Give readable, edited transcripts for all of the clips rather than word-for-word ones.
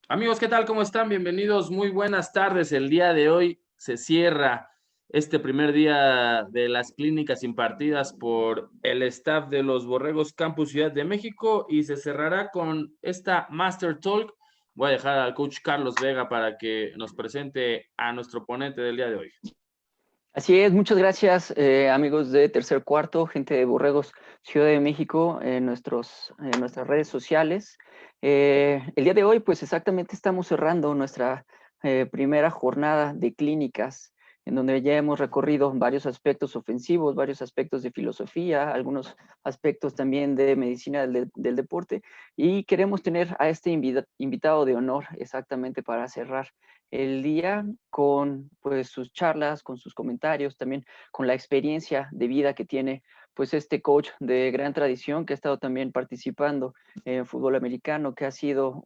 Amigos, ¿qué tal? ¿Cómo están? Bienvenidos, muy buenas tardes. El día de hoy se cierra este primer día de las clínicas impartidas por el staff de los Borregos Campus Ciudad de México y se cerrará con esta Master Talk. Voy a dejar al coach Carlos Vega para que nos presente a nuestro ponente del día de hoy. Así es, muchas gracias amigos de Tercer Cuarto, gente de Borregos Ciudad de México, en nuestras redes sociales. El día de hoy, pues exactamente estamos cerrando nuestra primera jornada de clínicas, en donde ya hemos recorrido varios aspectos ofensivos, varios aspectos de filosofía, algunos aspectos también de medicina del deporte, y queremos tener a este invitado de honor exactamente para cerrar el día con pues sus charlas, con sus comentarios, también con la experiencia de vida que tiene pues este coach de gran tradición que ha estado también participando en fútbol americano, que ha sido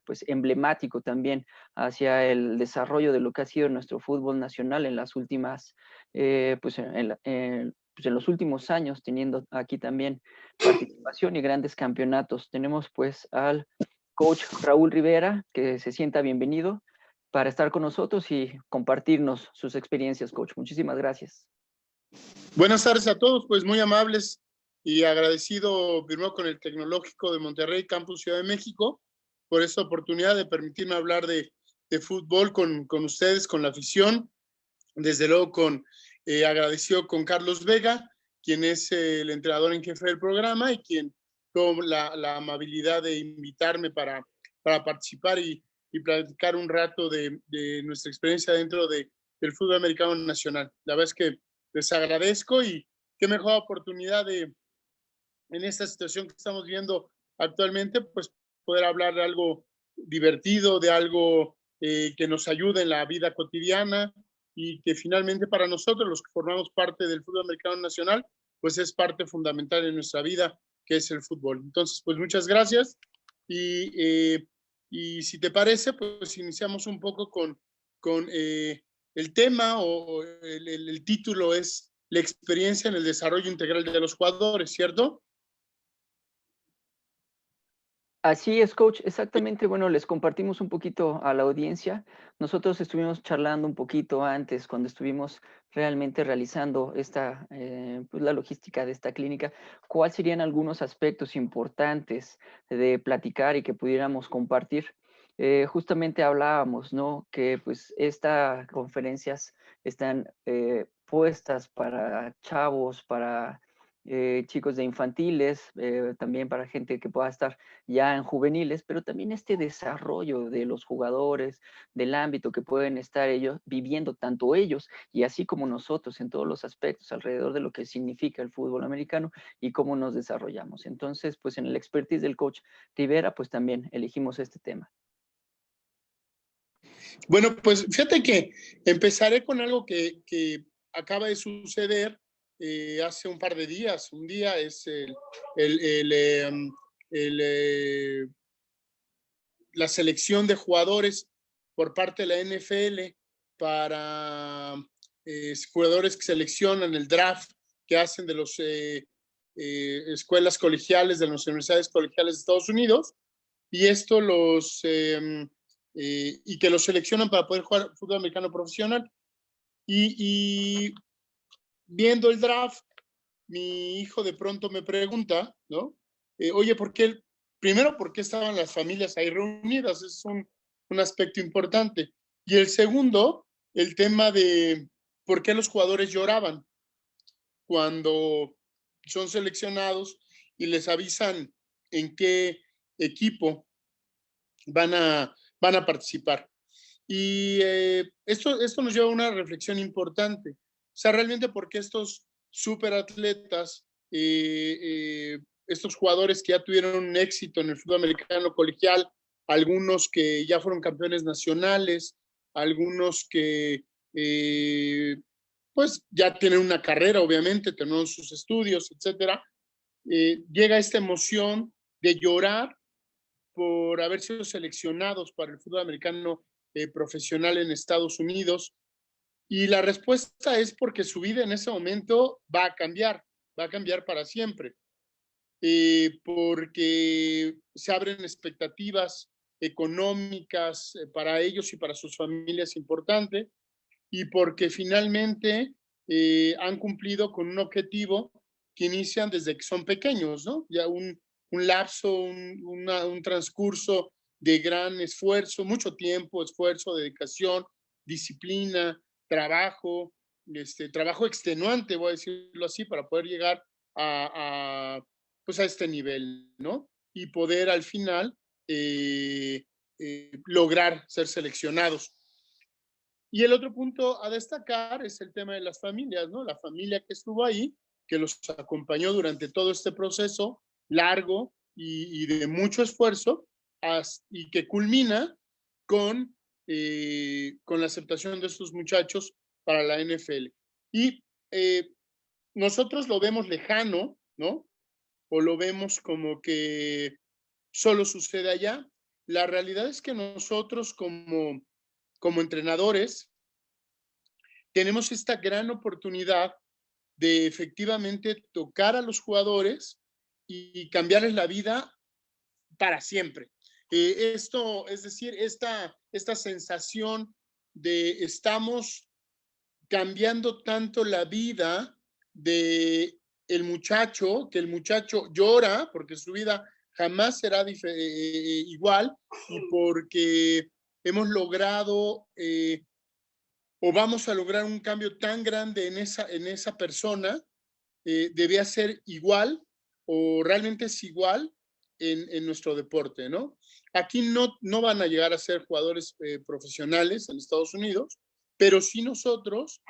pues emblemático también hacia el desarrollo de lo que ha sido nuestro fútbol nacional en las últimas, pues en los últimos años, teniendo aquí también participación y grandes campeonatos. Tenemos pues al coach Raúl Rivera, que se sienta bienvenido para estar con nosotros y compartirnos sus experiencias, coach. Muchísimas gracias. Buenas tardes a todos, pues muy amables y agradecido primero con el Tecnológico de Monterrey, Campus Ciudad de México, por esta oportunidad de permitirme hablar de fútbol con ustedes, con la afición. Desde luego agradecido con Carlos Vega, quien es el entrenador en jefe del programa y quien tuvo la amabilidad de invitarme para participar y platicar un rato de nuestra experiencia dentro del fútbol americano nacional. La verdad es que les agradezco y qué mejor oportunidad en esta situación que estamos viendo actualmente, pues poder hablar de algo divertido, de algo que nos ayude en la vida cotidiana y que finalmente para nosotros, los que formamos parte del fútbol americano nacional, pues es parte fundamental en nuestra vida, que es el fútbol. Entonces, pues muchas gracias y si te parece, pues iniciamos un poco con el tema o el título es la experiencia en el desarrollo integral de los jugadores, ¿cierto? Así es, coach. Exactamente. Bueno, les compartimos un poquito a la audiencia. Nosotros estuvimos charlando un poquito antes, cuando estuvimos realmente realizando pues la logística de esta clínica, cuáles serían algunos aspectos importantes de platicar y que pudiéramos compartir. Justamente hablábamos, ¿no? Que pues estas conferencias están puestas para chavos, para chicos de infantiles, también para gente que pueda estar ya en juveniles, pero también este desarrollo de los jugadores, del ámbito que pueden estar ellos viviendo, tanto ellos y así como nosotros en todos los aspectos alrededor de lo que significa el fútbol americano y cómo nos desarrollamos. Entonces, pues en el expertise del coach Rivera, pues también elegimos este tema. Bueno, pues fíjate que empezaré con algo que acaba de suceder hace un par de días. Un día es la selección de jugadores por parte de la NFL para jugadores que seleccionan el draft que hacen de las escuelas colegiales, de las universidades colegiales de Estados Unidos, y esto y que los seleccionan para poder jugar fútbol americano profesional. Y viendo el draft, mi hijo de pronto me pregunta, ¿no? Oye, primero, ¿por qué estaban las familias ahí reunidas? Es un aspecto importante. Y el segundo, el tema de por qué los jugadores lloraban cuando son seleccionados y les avisan en qué equipo van a participar. Y esto nos lleva a una reflexión importante. O sea, realmente porque estos superatletas, estos jugadores que ya tuvieron un éxito en el fútbol americano colegial, algunos que ya fueron campeones nacionales, algunos que pues ya tienen una carrera, obviamente, terminaron sus estudios, etcétera, llega esta emoción de llorar por haber sido seleccionados para el fútbol americano profesional en Estados Unidos. Y la respuesta es porque su vida en ese momento va a cambiar para siempre. Porque se abren expectativas económicas para ellos y para sus familias importante, y porque finalmente han cumplido con un objetivo que inician desde que son pequeños, ¿no? Ya un lapso, un transcurso de gran esfuerzo, mucho tiempo, esfuerzo, dedicación, disciplina, trabajo, trabajo extenuante, voy a decirlo así, para poder llegar pues a este nivel, ¿no? Y poder al final lograr ser seleccionados. Y el otro punto a destacar es el tema de las familias, ¿no? La familia que estuvo ahí, que los acompañó durante todo este proceso largo y de mucho esfuerzo, y que culmina con la aceptación de estos muchachos para la NFL. Y nosotros lo vemos lejano, ¿no? O lo vemos como que solo sucede allá. La realidad es que nosotros como entrenadores tenemos esta gran oportunidad de efectivamente tocar a los jugadores y cambiarles la vida para siempre. Esto, es decir, esta sensación de estamos cambiando tanto la vida de el muchacho, que el muchacho llora porque su vida jamás será igual, y porque hemos logrado o vamos a lograr un cambio tan grande en esa persona, debía ser igual o realmente es igual en nuestro deporte, ¿no? Aquí no van a llegar a ser jugadores profesionales en Estados Unidos, pero sí nosotros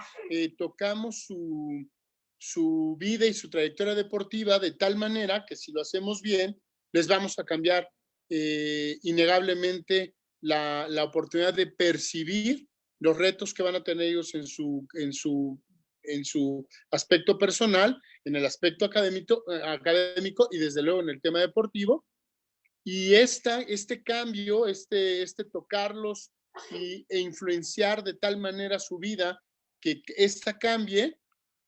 tocamos su vida y su trayectoria deportiva de tal manera que si lo hacemos bien, les vamos a cambiar innegablemente la oportunidad de percibir los retos que van a tener ellos en su aspecto personal, en el aspecto académico y desde luego en el tema deportivo. Y este cambio, tocarlos e influenciar de tal manera su vida que esta cambie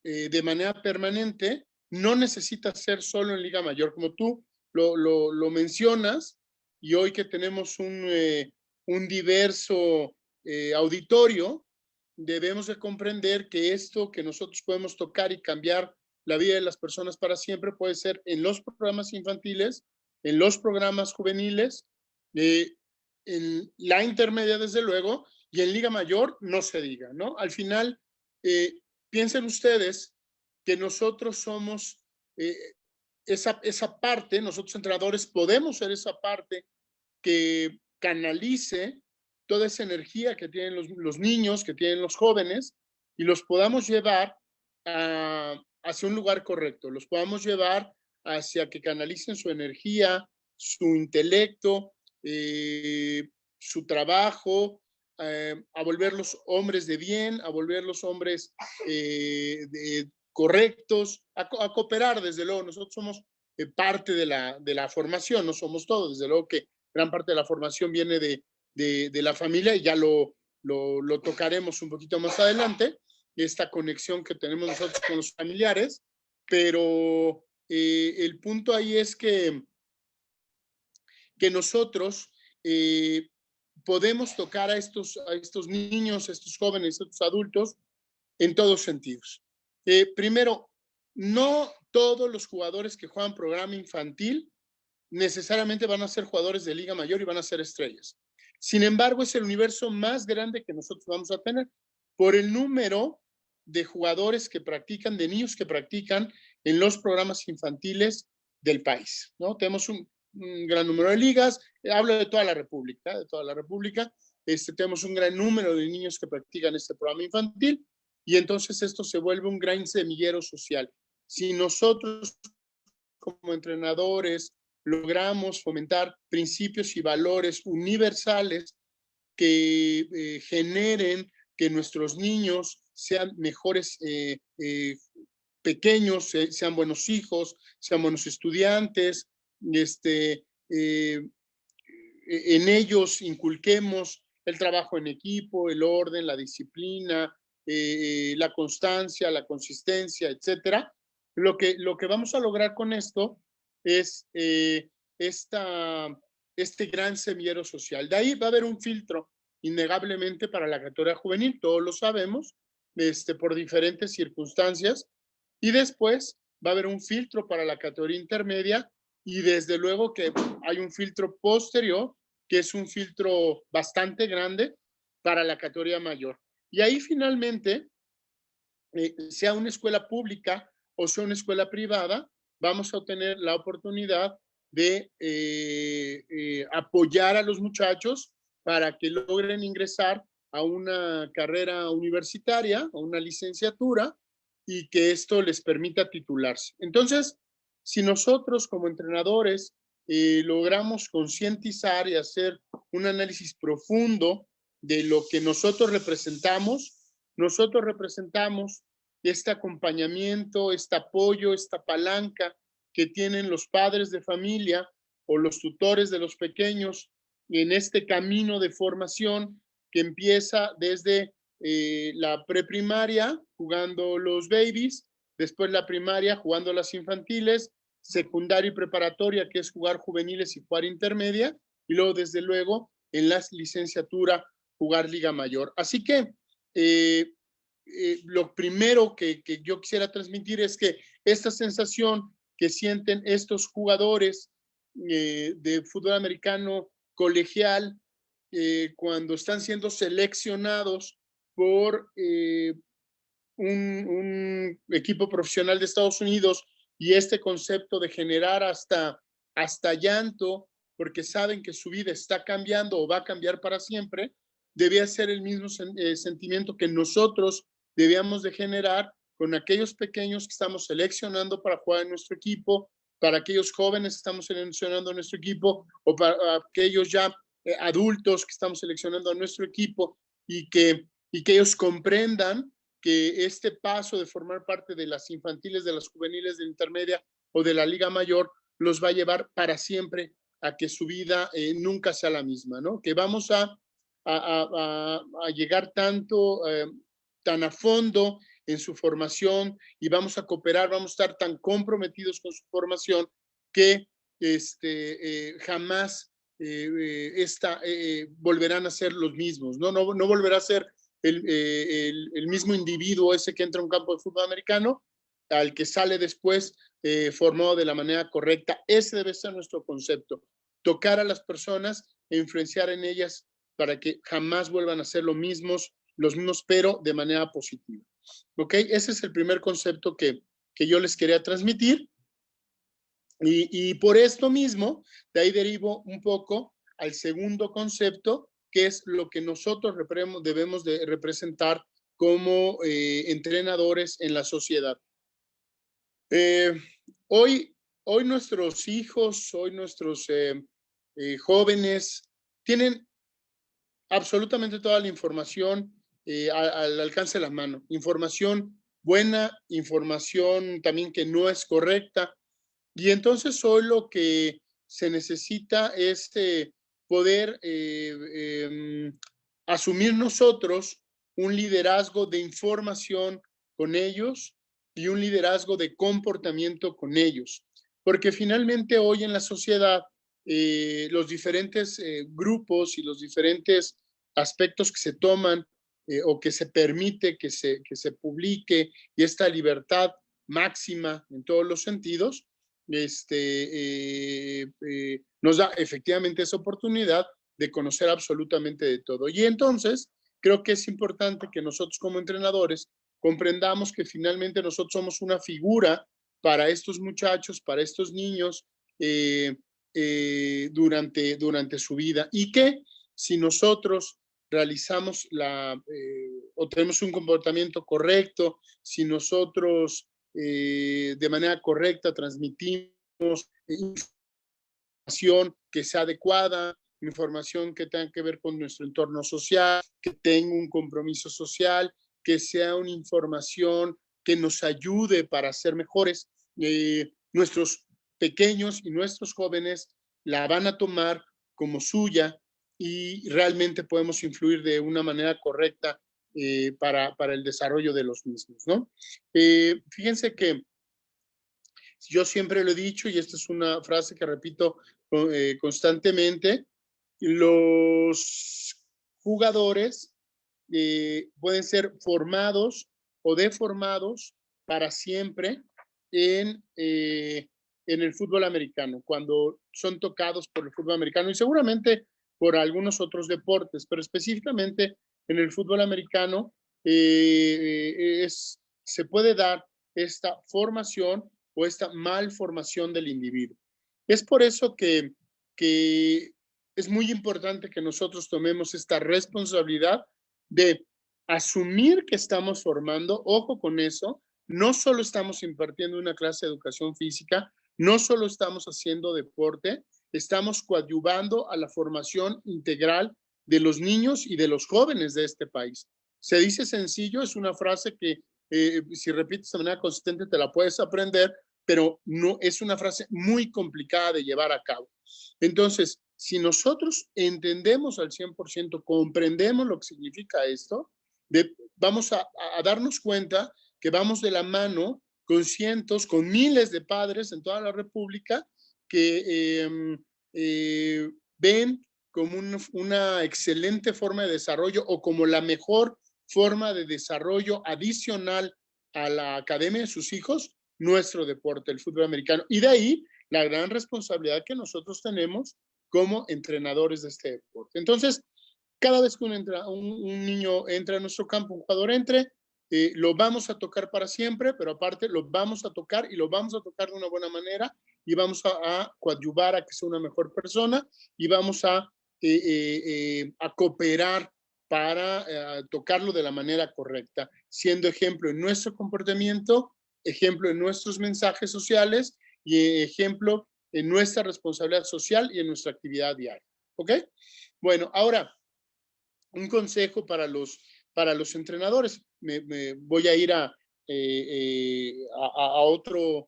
de manera permanente, no necesita ser solo en Liga Mayor, como tú lo mencionas, y hoy que tenemos un diverso auditorio, debemos de comprender que esto que nosotros podemos tocar y cambiar la vida de las personas para siempre puede ser en los programas infantiles, en los programas juveniles, en la intermedia desde luego, y en Liga Mayor no se diga, ¿no? Al final, piensen ustedes que nosotros somos esa parte, nosotros entrenadores podemos ser esa parte que canalice toda esa energía que tienen los niños, que tienen los jóvenes, y los podamos llevar hacia un lugar correcto, los podamos llevar hacia que canalicen su energía, su intelecto, su trabajo, a volverlos hombres de bien, a volverlos hombres correctos, a cooperar, desde luego. Nosotros somos parte de la formación, no somos todo, desde luego que gran parte de la formación viene de la familia, y ya lo tocaremos un poquito más adelante, esta conexión que tenemos nosotros con los familiares, pero el punto ahí es que nosotros podemos tocar a estos niños, a estos jóvenes, a estos adultos, en todos sentidos. Primero, no todos los jugadores que juegan programa infantil necesariamente van a ser jugadores de Liga Mayor y van a ser estrellas. Sin embargo, es el universo más grande que nosotros vamos a tener por el número de jugadores que practican, de niños que practican en los programas infantiles del país, ¿no? Tenemos un gran número de ligas, hablo de toda la República, tenemos un gran número de niños que practican este programa infantil, y entonces esto se vuelve un gran semillero social. Si nosotros como entrenadores logramos fomentar principios y valores universales que generen que nuestros niños sean mejores pequeños, sean buenos hijos, sean buenos estudiantes, en ellos inculquemos el trabajo en equipo, el orden, la disciplina, la constancia, la consistencia, etcétera. Lo que vamos a lograr con esto es esta este gran semillero social. De ahí va a haber un filtro, innegablemente, para la categoría juvenil, todos lo sabemos, por diferentes circunstancias, y después va a haber un filtro para la categoría intermedia, y desde luego que hay un filtro posterior, que es un filtro bastante grande para la categoría mayor. Y ahí finalmente, sea una escuela pública o sea una escuela privada, vamos a tener la oportunidad de apoyar a los muchachos para que logren ingresar a una carrera universitaria o una licenciatura y que esto les permita titularse. Entonces, si nosotros como entrenadores logramos concientizar y hacer un análisis profundo de lo que nosotros representamos este acompañamiento, este apoyo, esta palanca que tienen los padres de familia o los tutores de los pequeños en este camino de formación que empieza desde la preprimaria jugando los babies, después la primaria jugando las infantiles, secundaria y preparatoria, que es jugar juveniles y jugar intermedia, y luego desde luego en la licenciatura jugar liga mayor. Así que lo primero que yo quisiera transmitir es que esta sensación que sienten estos jugadores de fútbol americano colegial cuando están siendo seleccionados por un equipo profesional de Estados Unidos, y este concepto de generar hasta llanto porque saben que su vida está cambiando o va a cambiar para siempre, debía ser el mismo sentimiento que nosotros debíamos de generar con aquellos pequeños que estamos seleccionando para jugar en nuestro equipo, para aquellos jóvenes que estamos seleccionando en nuestro equipo, o para aquellos ya adultos que estamos seleccionando a nuestro equipo, y que ellos comprendan que este paso de formar parte de las infantiles, de las juveniles, de la intermedia o de la liga mayor los va a llevar para siempre a que su vida nunca sea la misma, ¿no? Que vamos a llegar tan a fondo en su formación y vamos a cooperar, vamos a estar tan comprometidos con su formación que jamás volverán a ser los mismos, ¿no? No volverá a ser el mismo individuo ese que entra a un campo de fútbol americano al que sale después formado de la manera correcta. Ese debe ser nuestro concepto, tocar a las personas e influenciar en ellas para que jamás vuelvan a ser los mismos, pero de manera positiva. ¿Ok? Ese es el primer concepto que yo les quería transmitir. Y por esto mismo, de ahí derivo un poco al segundo concepto, que es lo que nosotros debemos de representar como entrenadores en la sociedad. Hoy nuestros hijos, hoy nuestros jóvenes tienen absolutamente toda la información al alcance de la mano. Información buena, información también que no es correcta. Y entonces hoy lo que se necesita es poder asumir nosotros un liderazgo de información con ellos y un liderazgo de comportamiento con ellos. Porque finalmente hoy en la sociedad los diferentes grupos y los diferentes aspectos que se toman o que se permite que se publique, y esta libertad máxima en todos los sentidos, nos da efectivamente esa oportunidad de conocer absolutamente de todo. Y entonces creo que es importante que nosotros como entrenadores comprendamos que finalmente nosotros somos una figura para estos muchachos, para estos niños durante su vida, y que si nosotros realizamos o tenemos un comportamiento correcto, si nosotros de manera correcta transmitimos información que sea adecuada, información que tenga que ver con nuestro entorno social, que tenga un compromiso social, que sea una información que nos ayude para ser mejores. Nuestros pequeños y nuestros jóvenes la van a tomar como suya y realmente podemos influir de una manera correcta para el desarrollo de los mismos, ¿no? Fíjense que Yo siempre lo he dicho, y esta es una frase que repito constantemente, los jugadores pueden ser formados o deformados para siempre en el fútbol americano, cuando son tocados por el fútbol americano y seguramente por algunos otros deportes, pero específicamente en el fútbol americano se puede dar esta formación o esta malformación del individuo. Es por eso que es muy importante que nosotros tomemos esta responsabilidad de asumir que estamos formando, ojo con eso, no solo estamos impartiendo una clase de educación física, no solo estamos haciendo deporte, estamos coadyuvando a la formación integral de los niños y de los jóvenes de este país. Se dice sencillo, es una frase que si repites de manera consistente te la puedes aprender, pero no es una frase muy complicada de llevar a cabo. Entonces, si nosotros entendemos al 100%, comprendemos lo que significa esto, vamos a darnos cuenta que vamos de la mano con cientos, con miles de padres en toda la República que ven como una excelente forma de desarrollo o como la mejor forma de desarrollo adicional a la academia de sus hijos, nuestro deporte, el fútbol americano. Y de ahí la gran responsabilidad que nosotros tenemos como entrenadores de este deporte. Entonces, cada vez que un niño entra a nuestro campo, un jugador entre, lo vamos a tocar para siempre, pero aparte lo vamos a tocar y lo vamos a tocar de una buena manera y vamos a coadyuvar a que sea una mejor persona y vamos a cooperar para tocarlo de la manera correcta, siendo ejemplo en nuestro comportamiento, ejemplo en nuestros mensajes sociales y ejemplo en nuestra responsabilidad social y en nuestra actividad diaria. ¿Ok? Bueno, ahora, un consejo para los entrenadores. Me voy a ir a otro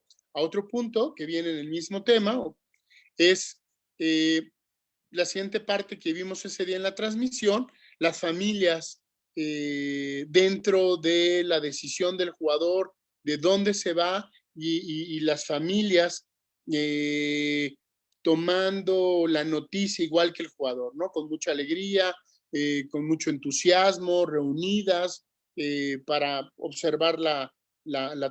punto que viene en el mismo tema. Es la siguiente parte que vimos ese día en la transmisión, las familias dentro de la decisión del jugador, de dónde se va y las familias tomando la noticia igual que el jugador, ¿no? Con mucha alegría, con mucho entusiasmo, reunidas para observar la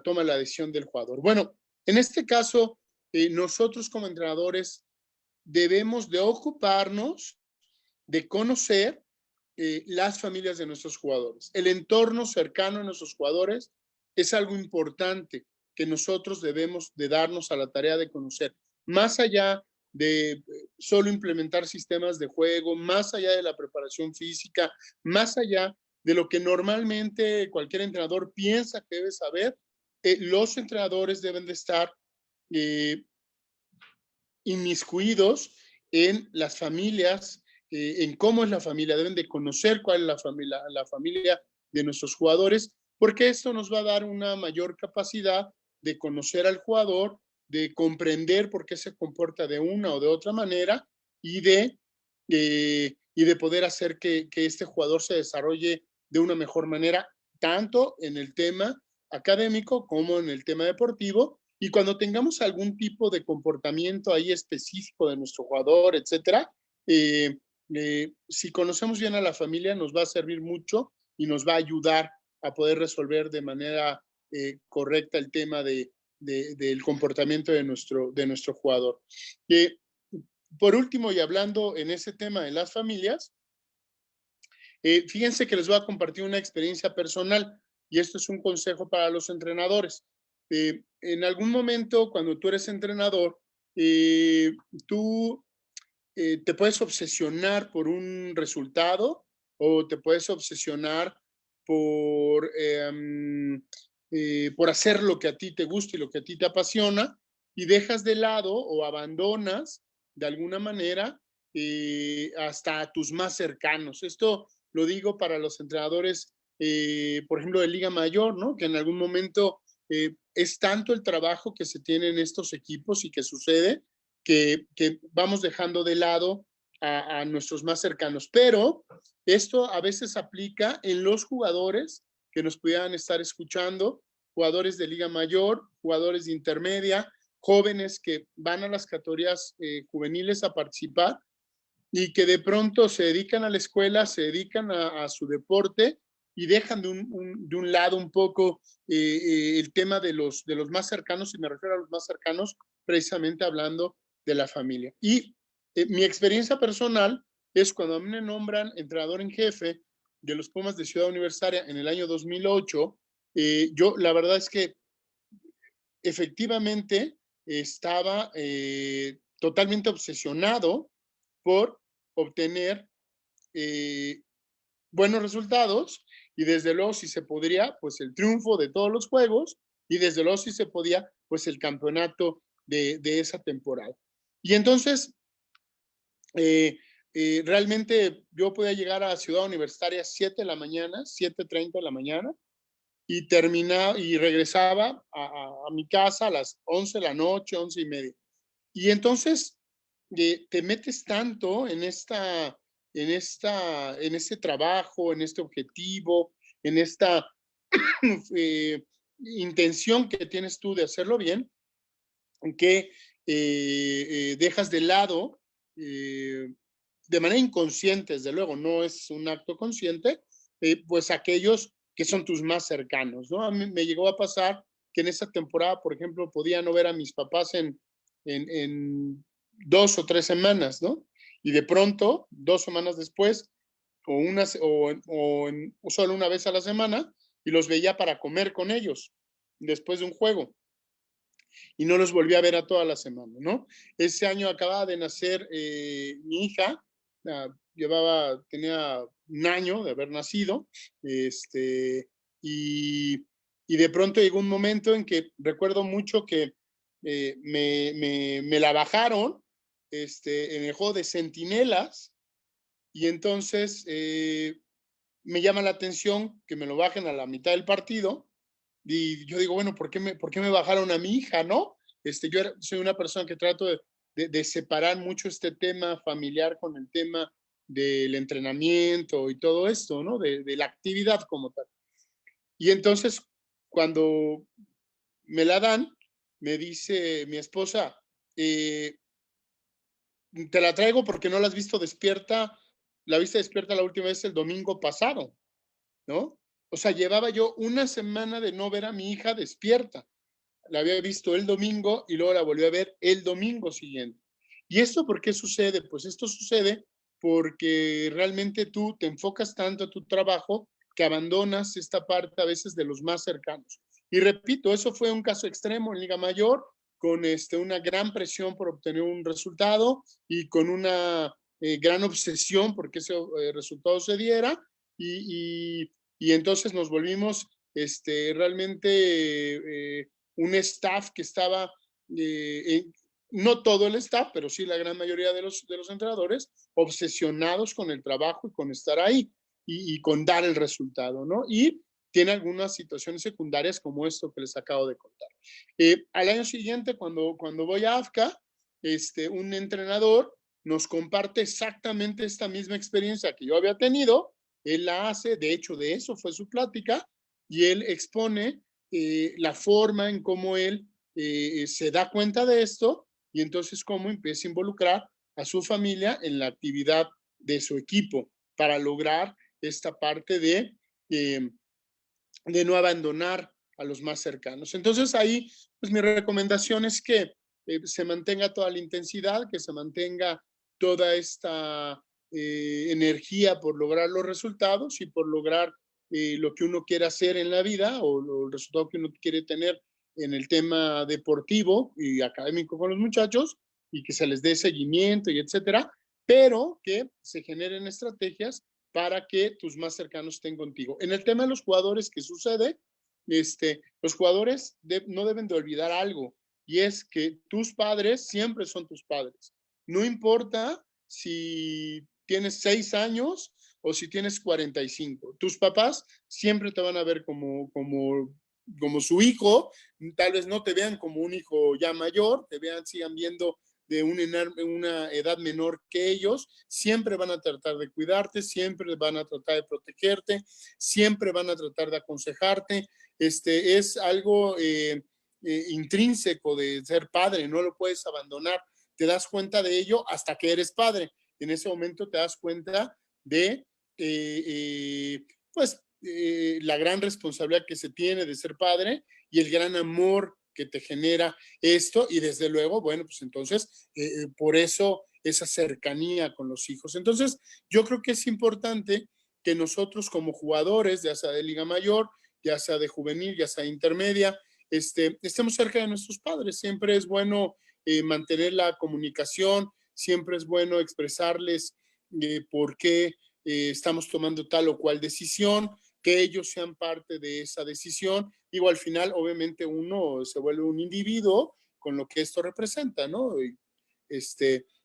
toma de la decisión del jugador. Bueno, en este caso, nosotros como entrenadores debemos de ocuparnos de conocer las familias de nuestros jugadores. El entorno cercano a nuestros jugadores es algo importante que nosotros debemos de darnos a la tarea de conocer. Más allá de solo implementar sistemas de juego, más allá de la preparación física, más allá de lo que normalmente cualquier entrenador piensa que debe saber, los entrenadores deben de estar inmiscuidos en las familias, en cómo es la familia, deben de conocer cuál es la familia de nuestros jugadores, porque esto nos va a dar una mayor capacidad de conocer al jugador, de comprender por qué se comporta de una o de otra manera y de poder hacer que este jugador se desarrolle de una mejor manera, tanto en el tema académico como en el tema deportivo. Y cuando tengamos algún tipo de comportamiento ahí específico de nuestro jugador, etcétera, si conocemos bien a la familia, nos va a servir mucho y nos va a ayudar a poder resolver de manera correcta el tema del comportamiento de nuestro jugador. Por último, y hablando en ese tema de las familias, fíjense que les voy a compartir una experiencia personal y esto es un consejo para los entrenadores. En algún momento, cuando tú eres entrenador, tú te puedes obsesionar por un resultado o te puedes obsesionar por hacer lo que a ti te gusta y lo que a ti te apasiona y dejas de lado o abandonas de alguna manera hasta a tus más cercanos. Esto lo digo para los entrenadores, por ejemplo, de Liga Mayor, ¿no? Que en algún momento es tanto el trabajo que se tiene en estos equipos y que sucede que vamos dejando de lado a nuestros más cercanos. Pero esto a veces aplica en los jugadores que nos pudieran estar escuchando, jugadores de Liga Mayor, jugadores de intermedia, jóvenes que van a las categorías juveniles a participar y que de pronto se dedican a la escuela, se dedican a su deporte y dejan de un lado un poco el tema de los más cercanos, y me refiero a los más cercanos precisamente hablando de la familia. Y mi experiencia personal es cuando a mí me nombran entrenador en jefe de los Pumas de Ciudad Universitaria en el año 2008, yo la verdad es que efectivamente estaba totalmente obsesionado por obtener buenos resultados y desde luego si se podría, pues el triunfo de todos los juegos y desde luego si se podía, pues el campeonato de esa temporada. Y entonces, realmente yo podía llegar a Ciudad Universitaria a 7 de la mañana, 7:30 de la mañana, y terminaba y regresaba a mi casa a las 11 de la noche, 11:30. Y entonces te metes tanto en este trabajo, en este objetivo, en esta intención que tienes tú de hacerlo bien, que dejas de lado, de manera inconsciente, desde luego, no es un acto consciente, pues aquellos que son tus más cercanos, ¿no? A mí me llegó a pasar que en esa temporada, por ejemplo, podía no ver a mis papás en 2 o 3 semanas, ¿no? Y de pronto, 2 semanas después, o solo una vez a la semana, y los veía para comer con ellos después de un juego. Y no los volví a ver a toda la semana, ¿no? Ese año acababa de nacer mi hija, tenía un año de haber nacido, y de pronto llegó un momento en que recuerdo mucho que me la bajaron en el juego de Centinelas, y entonces me llama la atención que me lo bajen a la mitad del partido, y yo digo, bueno, ¿por qué me bajaron a mi hija, no? Soy una persona que trato de separar mucho este tema familiar con el tema del entrenamiento y todo esto, ¿no? De la actividad como tal. Y entonces, cuando me la dan, me dice mi esposa, te la traigo porque no la has visto despierta, la viste despierta la última vez el domingo pasado, ¿no? O sea, llevaba yo una semana de no ver a mi hija despierta. La había visto el domingo y luego la volví a ver el domingo siguiente. ¿Y esto por qué sucede? Pues esto sucede porque realmente tú te enfocas tanto a tu trabajo que abandonas esta parte a veces de los más cercanos. Y repito, eso fue un caso extremo en Liga Mayor, con una gran presión por obtener un resultado y con una gran obsesión porque ese resultado se diera, y entonces nos volvimos realmente un staff que estaba, no todo el staff, pero sí la gran mayoría de los entrenadores, obsesionados con el trabajo y con estar ahí y con dar el resultado, ¿no? Y tiene algunas situaciones secundarias como esto que les acabo de contar. Al año siguiente, cuando voy a AFCA, un entrenador nos comparte exactamente esta misma experiencia que yo había tenido. Él la hace, de hecho, de eso fue su plática, y él expone la forma en cómo él se da cuenta de esto y entonces cómo empieza a involucrar a su familia en la actividad de su equipo para lograr esta parte de no abandonar a los más cercanos. Entonces ahí, pues mi recomendación es que se mantenga toda la intensidad, que se mantenga toda esta energía por lograr los resultados y por lograr lo que uno quiere hacer en la vida o el resultado que uno quiere tener en el tema deportivo y académico con los muchachos, y que se les dé seguimiento y etcétera, pero que se generen estrategias para que tus más cercanos estén contigo. En el tema de los jugadores, ¿qué sucede? Los jugadores no deben de olvidar algo, y es que tus padres siempre son tus padres. No importa si tienes 6 años o si tienes 45. Tus papás siempre te van a ver como su hijo. Tal vez no te vean como un hijo ya mayor, sigan viendo de una edad menor que ellos. Siempre van a tratar de cuidarte, siempre van a tratar de protegerte, siempre van a tratar de aconsejarte. Es algo intrínseco de ser padre, no lo puedes abandonar. Te das cuenta de ello hasta que eres padre. En ese momento te das cuenta de la gran responsabilidad que se tiene de ser padre y el gran amor que te genera esto, y desde luego, bueno, pues entonces, por eso esa cercanía con los hijos. Entonces, yo creo que es importante que nosotros como jugadores, ya sea de Liga Mayor, ya sea de juvenil, ya sea de intermedia, estemos cerca de nuestros padres. Siempre es bueno mantener la comunicación, siempre es bueno expresarles por qué estamos tomando tal o cual decisión, que ellos sean parte de esa decisión. Digo, al final, obviamente, uno se vuelve un individuo con lo que esto representa, ¿no?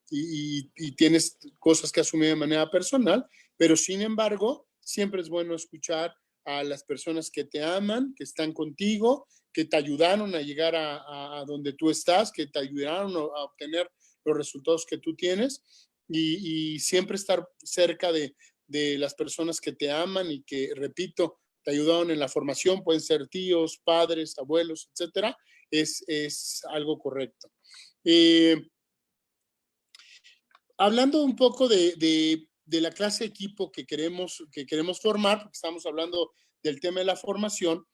Y tienes cosas que asumir de manera personal, pero sin embargo, siempre es bueno escuchar a las personas que te aman, que están contigo, que te ayudaron a llegar a donde tú estás, que te ayudaron a obtener los resultados que tú tienes, y siempre estar cerca de las personas que te aman y que, repito, te ayudaron en la formación, pueden ser tíos, padres, abuelos, etcétera, es algo correcto. Hablando un poco de la clase de equipo que queremos formar, porque estamos hablando del tema de la formación,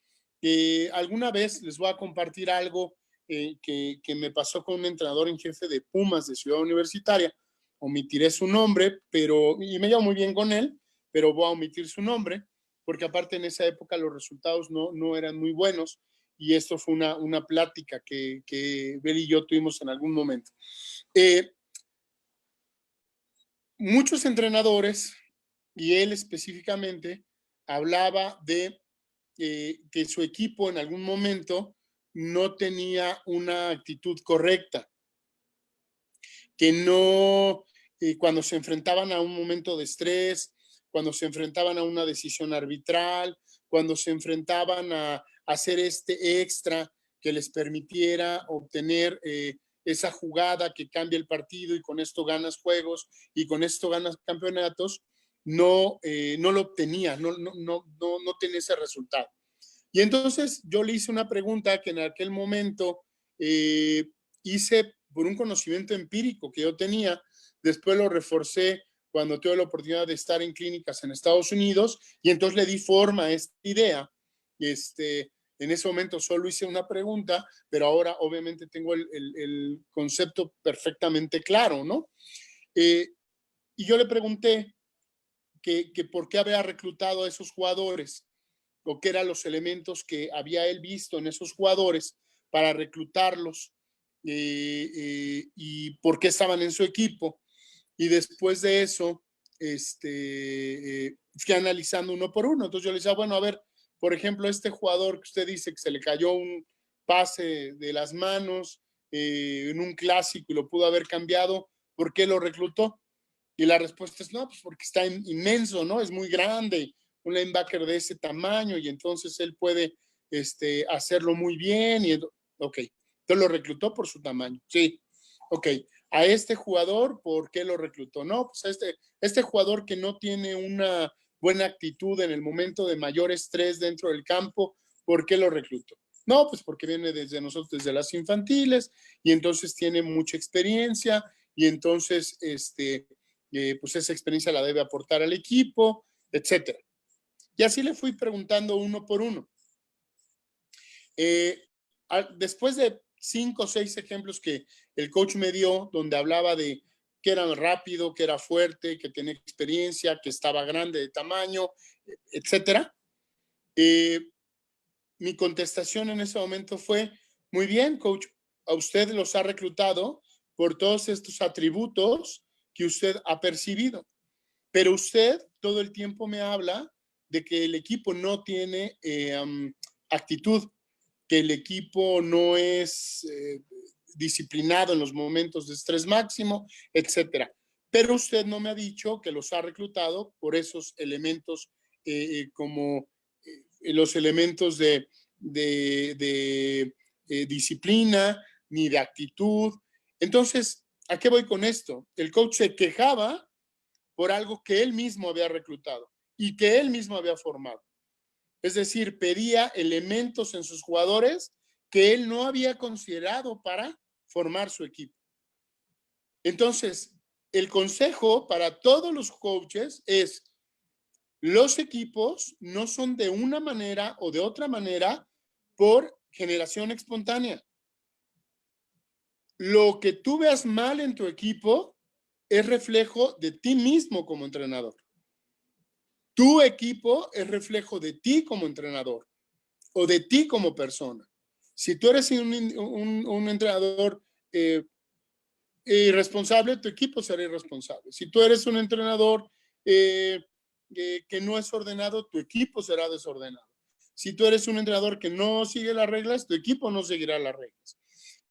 alguna vez les voy a compartir algo que me pasó con un entrenador en jefe de Pumas de Ciudad Universitaria. Omitiré su nombre, y me llevo muy bien con él, pero voy a omitir su nombre, porque aparte en esa época los resultados no eran muy buenos, y esto fue una plática que Bel y yo tuvimos en algún momento. Muchos entrenadores, y él específicamente, hablaba de que su equipo en algún momento no tenía una actitud correcta, que no, cuando se enfrentaban a un momento de estrés, cuando se enfrentaban a una decisión arbitral, cuando se enfrentaban a hacer este extra que les permitiera obtener esa jugada que cambia el partido y con esto ganas juegos y con esto ganas campeonatos, no lo obtenía, no tenía ese resultado. Y entonces yo le hice una pregunta que en aquel momento hice por un conocimiento empírico que yo tenía, después lo reforcé cuando tuve la oportunidad de estar en clínicas en Estados Unidos, y entonces le di forma a esta idea. En ese momento solo hice una pregunta, pero ahora obviamente tengo el concepto perfectamente claro, ¿no? Y yo le pregunté que por qué había reclutado a esos jugadores, o qué eran los elementos que había él visto en esos jugadores para reclutarlos, y por qué estaban en su equipo. Y después de eso, fui analizando uno por uno. Entonces yo le decía, bueno, a ver, por ejemplo, este jugador que usted dice que se le cayó un pase de las manos en un clásico y lo pudo haber cambiado, ¿por qué lo reclutó? Y la respuesta es no, pues porque está inmenso, ¿no? Es muy grande, un linebacker de ese tamaño, y entonces él puede hacerlo muy bien. Ok, entonces lo reclutó por su tamaño. Sí, ok. A este jugador, ¿por qué lo reclutó? No, pues este jugador que no tiene una buena actitud en el momento de mayor estrés dentro del campo, ¿por qué lo reclutó? No, pues porque viene desde nosotros, desde las infantiles, y entonces tiene mucha experiencia, y entonces pues esa experiencia la debe aportar al equipo, etcétera. Y así le fui preguntando uno por uno. Después de 5 o 6 ejemplos que el coach me dio, donde hablaba de que era rápido, que era fuerte, que tenía experiencia, que estaba grande de tamaño, etcétera, mi contestación en ese momento fue, muy bien, coach, a usted los ha reclutado por todos estos atributos que usted ha percibido. Pero usted todo el tiempo me habla de que el equipo no tiene actitud, que el equipo no es disciplinado en los momentos de estrés máximo, etcétera. Pero usted no me ha dicho que los ha reclutado por esos elementos como los elementos de disciplina, ni de actitud. Entonces, ¿a qué voy con esto? El coach se quejaba por algo que él mismo había reclutado y que él mismo había formado. Es decir, pedía elementos en sus jugadores que él no había considerado para formar su equipo. Entonces, el consejo para todos los coaches es: los equipos no son de una manera o de otra manera por generación espontánea. Lo que tú veas mal en tu equipo es reflejo de ti mismo como entrenador. Tu equipo es reflejo de ti como entrenador o de ti como persona. Si tú eres un entrenador irresponsable, tu equipo será irresponsable. Si tú eres un entrenador que no es ordenado, tu equipo será desordenado. Si tú eres un entrenador que no sigue las reglas, tu equipo no seguirá las reglas.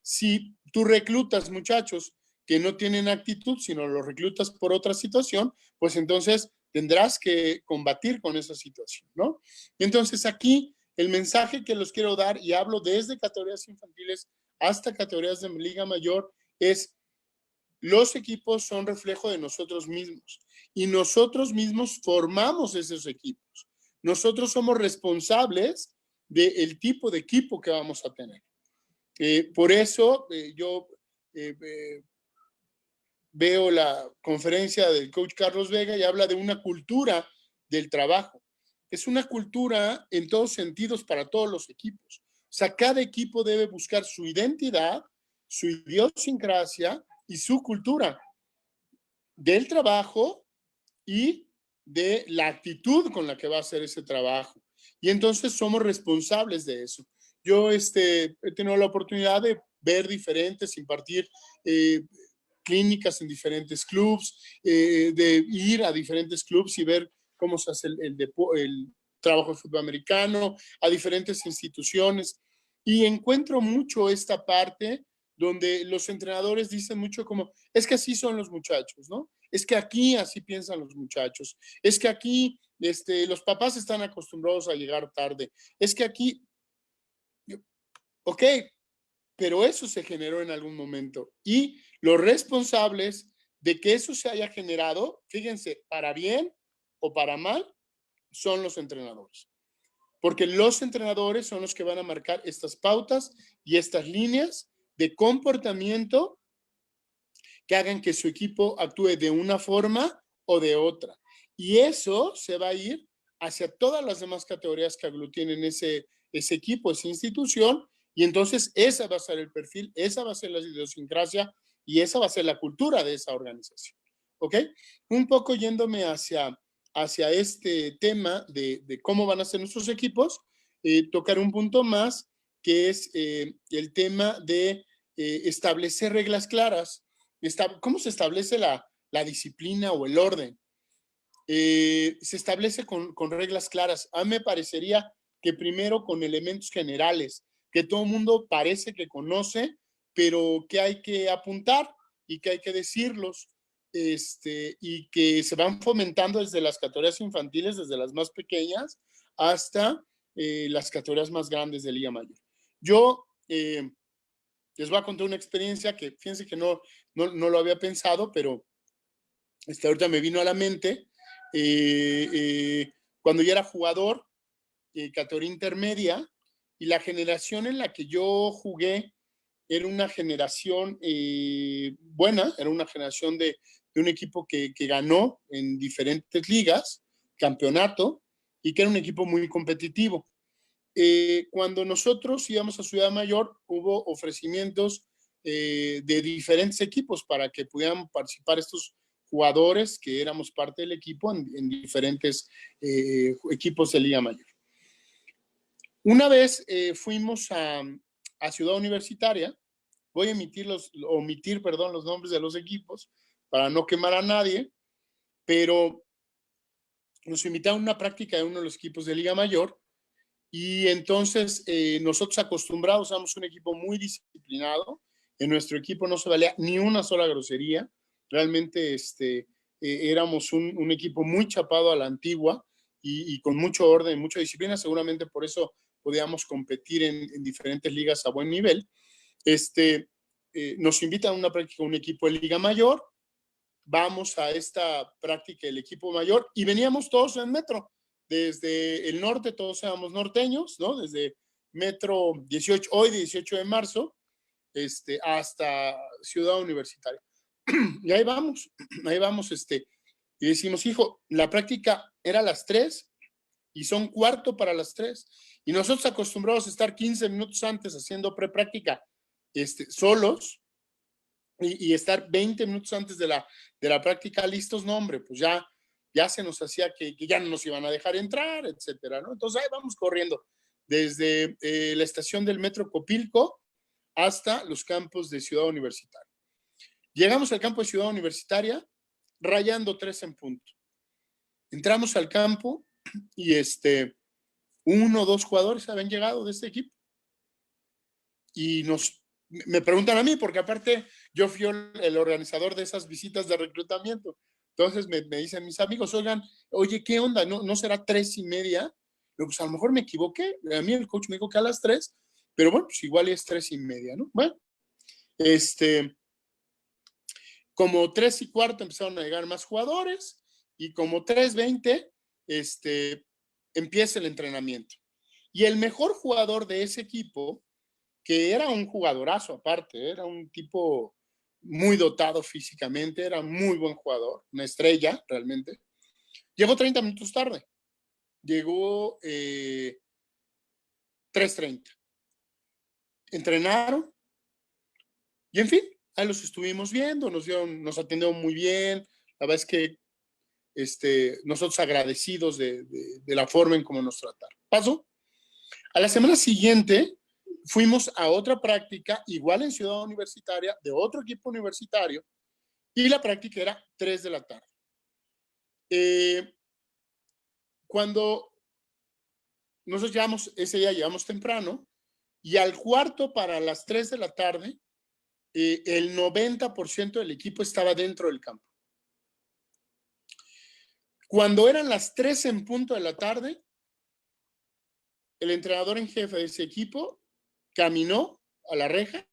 Si tú reclutas muchachos que no tienen actitud, sino los reclutas por otra situación, pues entonces tendrás que combatir con esa situación, ¿no? Entonces aquí el mensaje que les quiero dar, y hablo desde categorías infantiles hasta categorías de Liga Mayor, es: los equipos son reflejo de nosotros mismos y nosotros mismos formamos esos equipos. Nosotros somos responsables del tipo de equipo que vamos a tener. Por eso yo veo la conferencia del coach Carlos Vega y habla de una cultura del trabajo. Es una cultura en todos sentidos para todos los equipos. O sea, cada equipo debe buscar su identidad, su idiosincrasia y su cultura del trabajo y de la actitud con la que va a hacer ese trabajo. Y entonces somos responsables de eso. Yo he tenido la oportunidad de ver diferentes, impartir clínicas en diferentes clubs, de ir a diferentes clubs y ver cómo se hace el trabajo de fútbol americano, a diferentes instituciones. Y encuentro mucho esta parte donde los entrenadores dicen mucho como: es que así son los muchachos, ¿no? Es que aquí así piensan los muchachos. Es que aquí los papás están acostumbrados a llegar tarde. Es que aquí, ok, pero eso se generó en algún momento. Y los responsables de que eso se haya generado, fíjense, para bien o para mal, son los entrenadores. Porque los entrenadores son los que van a marcar estas pautas y estas líneas de comportamiento que hagan que su equipo actúe de una forma o de otra. Y eso se va a ir hacia todas las demás categorías que aglutinen ese equipo, esa institución, y entonces esa va a ser el perfil, esa va a ser la idiosincrasia y esa va a ser la cultura de esa organización. ¿Ok? Un poco yéndome hacia este tema de cómo van a ser nuestros equipos, tocar un punto más, que es el tema de establecer reglas claras. ¿Cómo se establece la disciplina o el orden? Se establece con reglas claras. A mí me parecería que primero con elementos generales, que todo el mundo parece que conoce, pero que hay que apuntar y que hay que decirlos, y que se van fomentando desde las categorías infantiles, desde las más pequeñas, hasta las categorías más grandes de Liga Mayor. Yo les voy a contar una experiencia que, fíjense que no lo había pensado, pero ahorita me vino a la mente. Cuando yo era jugador, categoría intermedia, y la generación en la que yo jugué era una generación buena, era una generación de un equipo que ganó en diferentes ligas, campeonato, y que era un equipo muy competitivo. Cuando nosotros íbamos a Ciudad Mayor, hubo ofrecimientos de diferentes equipos para que pudieran participar estos jugadores que éramos parte del equipo en diferentes equipos de Liga Mayor. Una vez fuimos a Ciudad Universitaria. Voy a omitir los nombres de los equipos para no quemar a nadie, pero nos invitaron a una práctica de uno de los equipos de Liga Mayor. Y entonces nosotros acostumbrados, somos un equipo muy disciplinado. En nuestro equipo no se valía ni una sola grosería. Realmente éramos un equipo muy chapado a la antigua y con mucho orden, mucha disciplina. Seguramente por eso podíamos competir en diferentes ligas a buen nivel. Nos invitan a una práctica un equipo de Liga Mayor. Vamos a esta práctica del equipo mayor y veníamos todos en metro. Desde el norte, todos éramos norteños, ¿no? Desde Metro 18, hoy 18 de marzo, hasta Ciudad Universitaria. Y ahí vamos, y decimos, hijo, la práctica era a las 3 y son cuarto para las 3. Y nosotros acostumbrados a estar 15 minutos antes haciendo prepráctica solos y estar 20 minutos antes de la práctica listos, no, hombre, pues ya se nos hacía que ya no nos iban a dejar entrar, etcétera, ¿no? Entonces ahí vamos corriendo desde la estación del Metro Copilco hasta los campos de Ciudad Universitaria. Llegamos al campo de Ciudad Universitaria rayando 3 en punto. Entramos al campo y 1 o 2 jugadores habían llegado de este equipo. Y me preguntan a mí, porque aparte yo fui el organizador de esas visitas de reclutamiento. Entonces me dicen mis amigos, oye, ¿qué onda? ¿No será 3:30? Pues a lo mejor me equivoqué. A mí el coach me dijo que a las 3, pero bueno, pues igual es 3:30, ¿no? Bueno, como 3:15 empezaron a llegar más jugadores y como 3:20 empieza el entrenamiento. Y el mejor jugador de ese equipo, que era un jugadorazo aparte, era un tipo muy dotado físicamente, era muy buen jugador, una estrella realmente, llegó 30 minutos tarde. Llegó 3:30. Entrenaron y en fin, ahí los estuvimos viendo, nos atendieron muy bien. La verdad es que nosotros agradecidos de la forma en cómo nos trataron. Pasó. A la semana siguiente fuimos a otra práctica, igual en Ciudad Universitaria, de otro equipo universitario, y la práctica era 3 de la tarde. Cuando nosotros ese día llegamos temprano, y al cuarto para las 3 de la tarde, el 90% del equipo estaba dentro del campo. Cuando eran las 3 en punto de la tarde, el entrenador en jefe de ese equipo caminó a la reja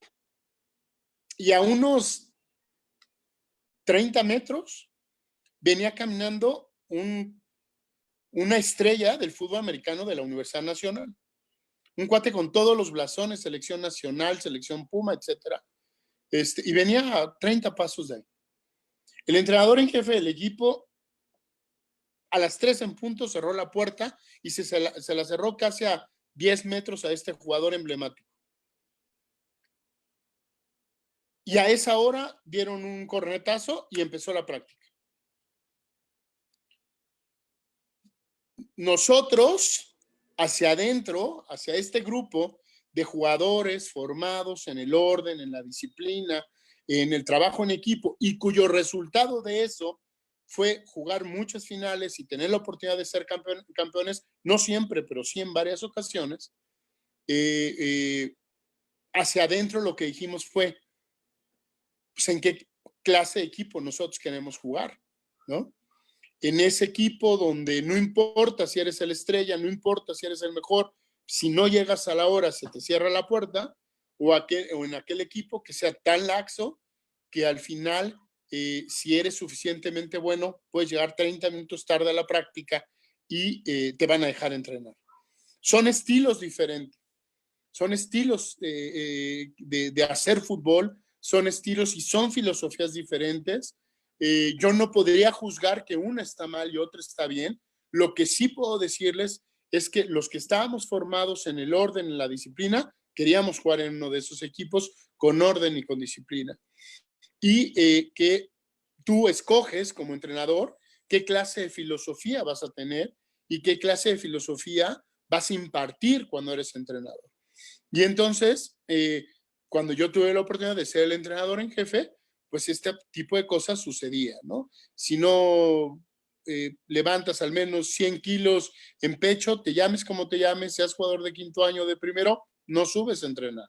y a unos 30 metros venía caminando una estrella del fútbol americano de la Universidad Nacional. Un cuate con todos los blasones, selección nacional, selección Puma, etcétera. Y venía a 30 pasos de ahí. El entrenador en jefe del equipo a las 3 en punto cerró la puerta y se la cerró casi a 10 metros a este jugador emblemático. Y a esa hora dieron un cornetazo y empezó la práctica. Nosotros, hacia adentro, hacia este grupo de jugadores formados en el orden, en la disciplina, en el trabajo en equipo, y cuyo resultado de eso fue jugar muchas finales y tener la oportunidad de ser campeones, no siempre, pero sí en varias ocasiones, hacia adentro lo que dijimos fue, pues, ¿en qué clase de equipo nosotros queremos jugar? ¿No? En ese equipo donde no importa si eres el estrella, no importa si eres el mejor, si no llegas a la hora se te cierra la puerta, o en aquel equipo que sea tan laxo que al final, si eres suficientemente bueno, puedes llegar 30 minutos tarde a la práctica y te van a dejar entrenar. Son estilos diferentes, son estilos de hacer fútbol, son estilos y son filosofías diferentes. Yo no podría juzgar que una está mal y otra está bien. Lo que sí puedo decirles es que los que estábamos formados en el orden, en la disciplina, queríamos jugar en uno de esos equipos con orden y con disciplina. Y que tú escoges como entrenador qué clase de filosofía vas a tener y qué clase de filosofía vas a impartir cuando eres entrenador. Y entonces, cuando yo tuve la oportunidad de ser el entrenador en jefe, pues este tipo de cosas sucedía, ¿no? Si no levantas al menos 100 kilos en pecho, te llames como te llames, seas jugador de quinto año de primero, no subes a entrenar.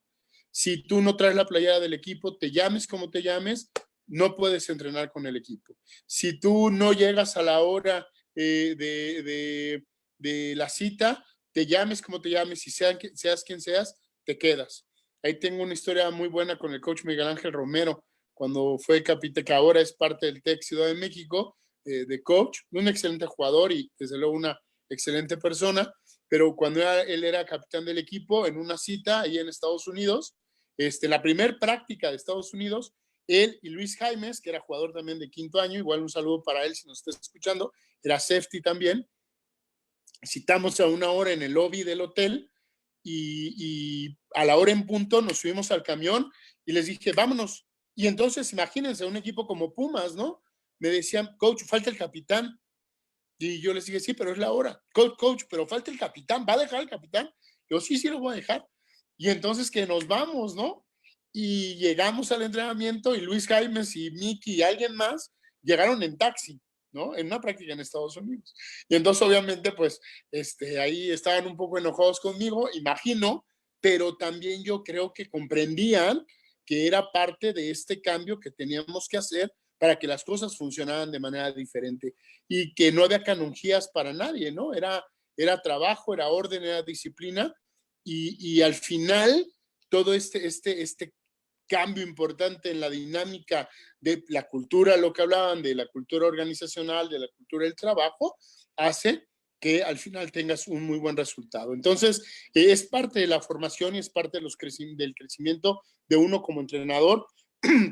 Si tú no traes la playera del equipo, te llames como te llames, no puedes entrenar con el equipo. Si tú no llegas a la hora de la cita, te llames como te llames y seas quien seas, te quedas. Ahí tengo una historia muy buena con el coach Miguel Ángel Romero, cuando fue capitán, que ahora es parte del TEC Ciudad de México, de coach, un excelente jugador y desde luego una excelente persona. pero cuando él era capitán del equipo, en una cita ahí en Estados Unidos, la primer práctica de Estados Unidos, él y Luis Jaimes, que era jugador también de quinto año, igual un saludo para él si nos está escuchando, era safety también, citamos a una hora en el lobby del hotel y a la hora en punto nos subimos al camión y les dije, vámonos. Y entonces, imagínense, un equipo como Pumas, ¿no? Me decían, coach, falta el capitán. Y yo les dije, sí, pero es la hora. Coach, pero falta el capitán. ¿Va a dejar el capitán? Yo, sí, lo voy a dejar. Y entonces que nos vamos, ¿no? Y llegamos al entrenamiento y Luis Jaimes y Miki y alguien más llegaron en taxi, ¿no? En una práctica en Estados Unidos. Y entonces, obviamente, pues, ahí estaban un poco enojados conmigo, imagino, pero también yo creo que comprendían que era parte de este cambio que teníamos que hacer para que las cosas funcionaran de manera diferente y que no había canonjías para nadie, ¿no? Era trabajo, era orden, era disciplina y al final todo este cambio importante en la dinámica de la cultura, lo que hablaban de la cultura organizacional, de la cultura del trabajo, hace que al final tengas un muy buen resultado. Entonces, es parte de la formación y es parte de del crecimiento de uno como entrenador,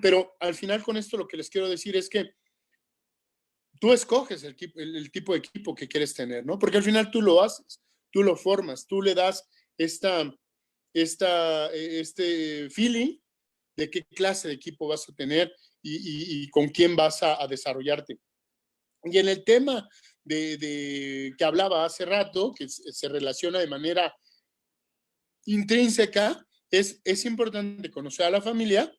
pero al final con esto lo que les quiero decir es que tú escoges el tipo de equipo que quieres tener, ¿no? Porque al final tú lo haces, tú lo formas, tú le das este feeling de qué clase de equipo vas a tener y con quién vas a desarrollarte. Y en el tema que hablaba hace rato, que se relaciona de manera intrínseca, es importante conocer a la familia,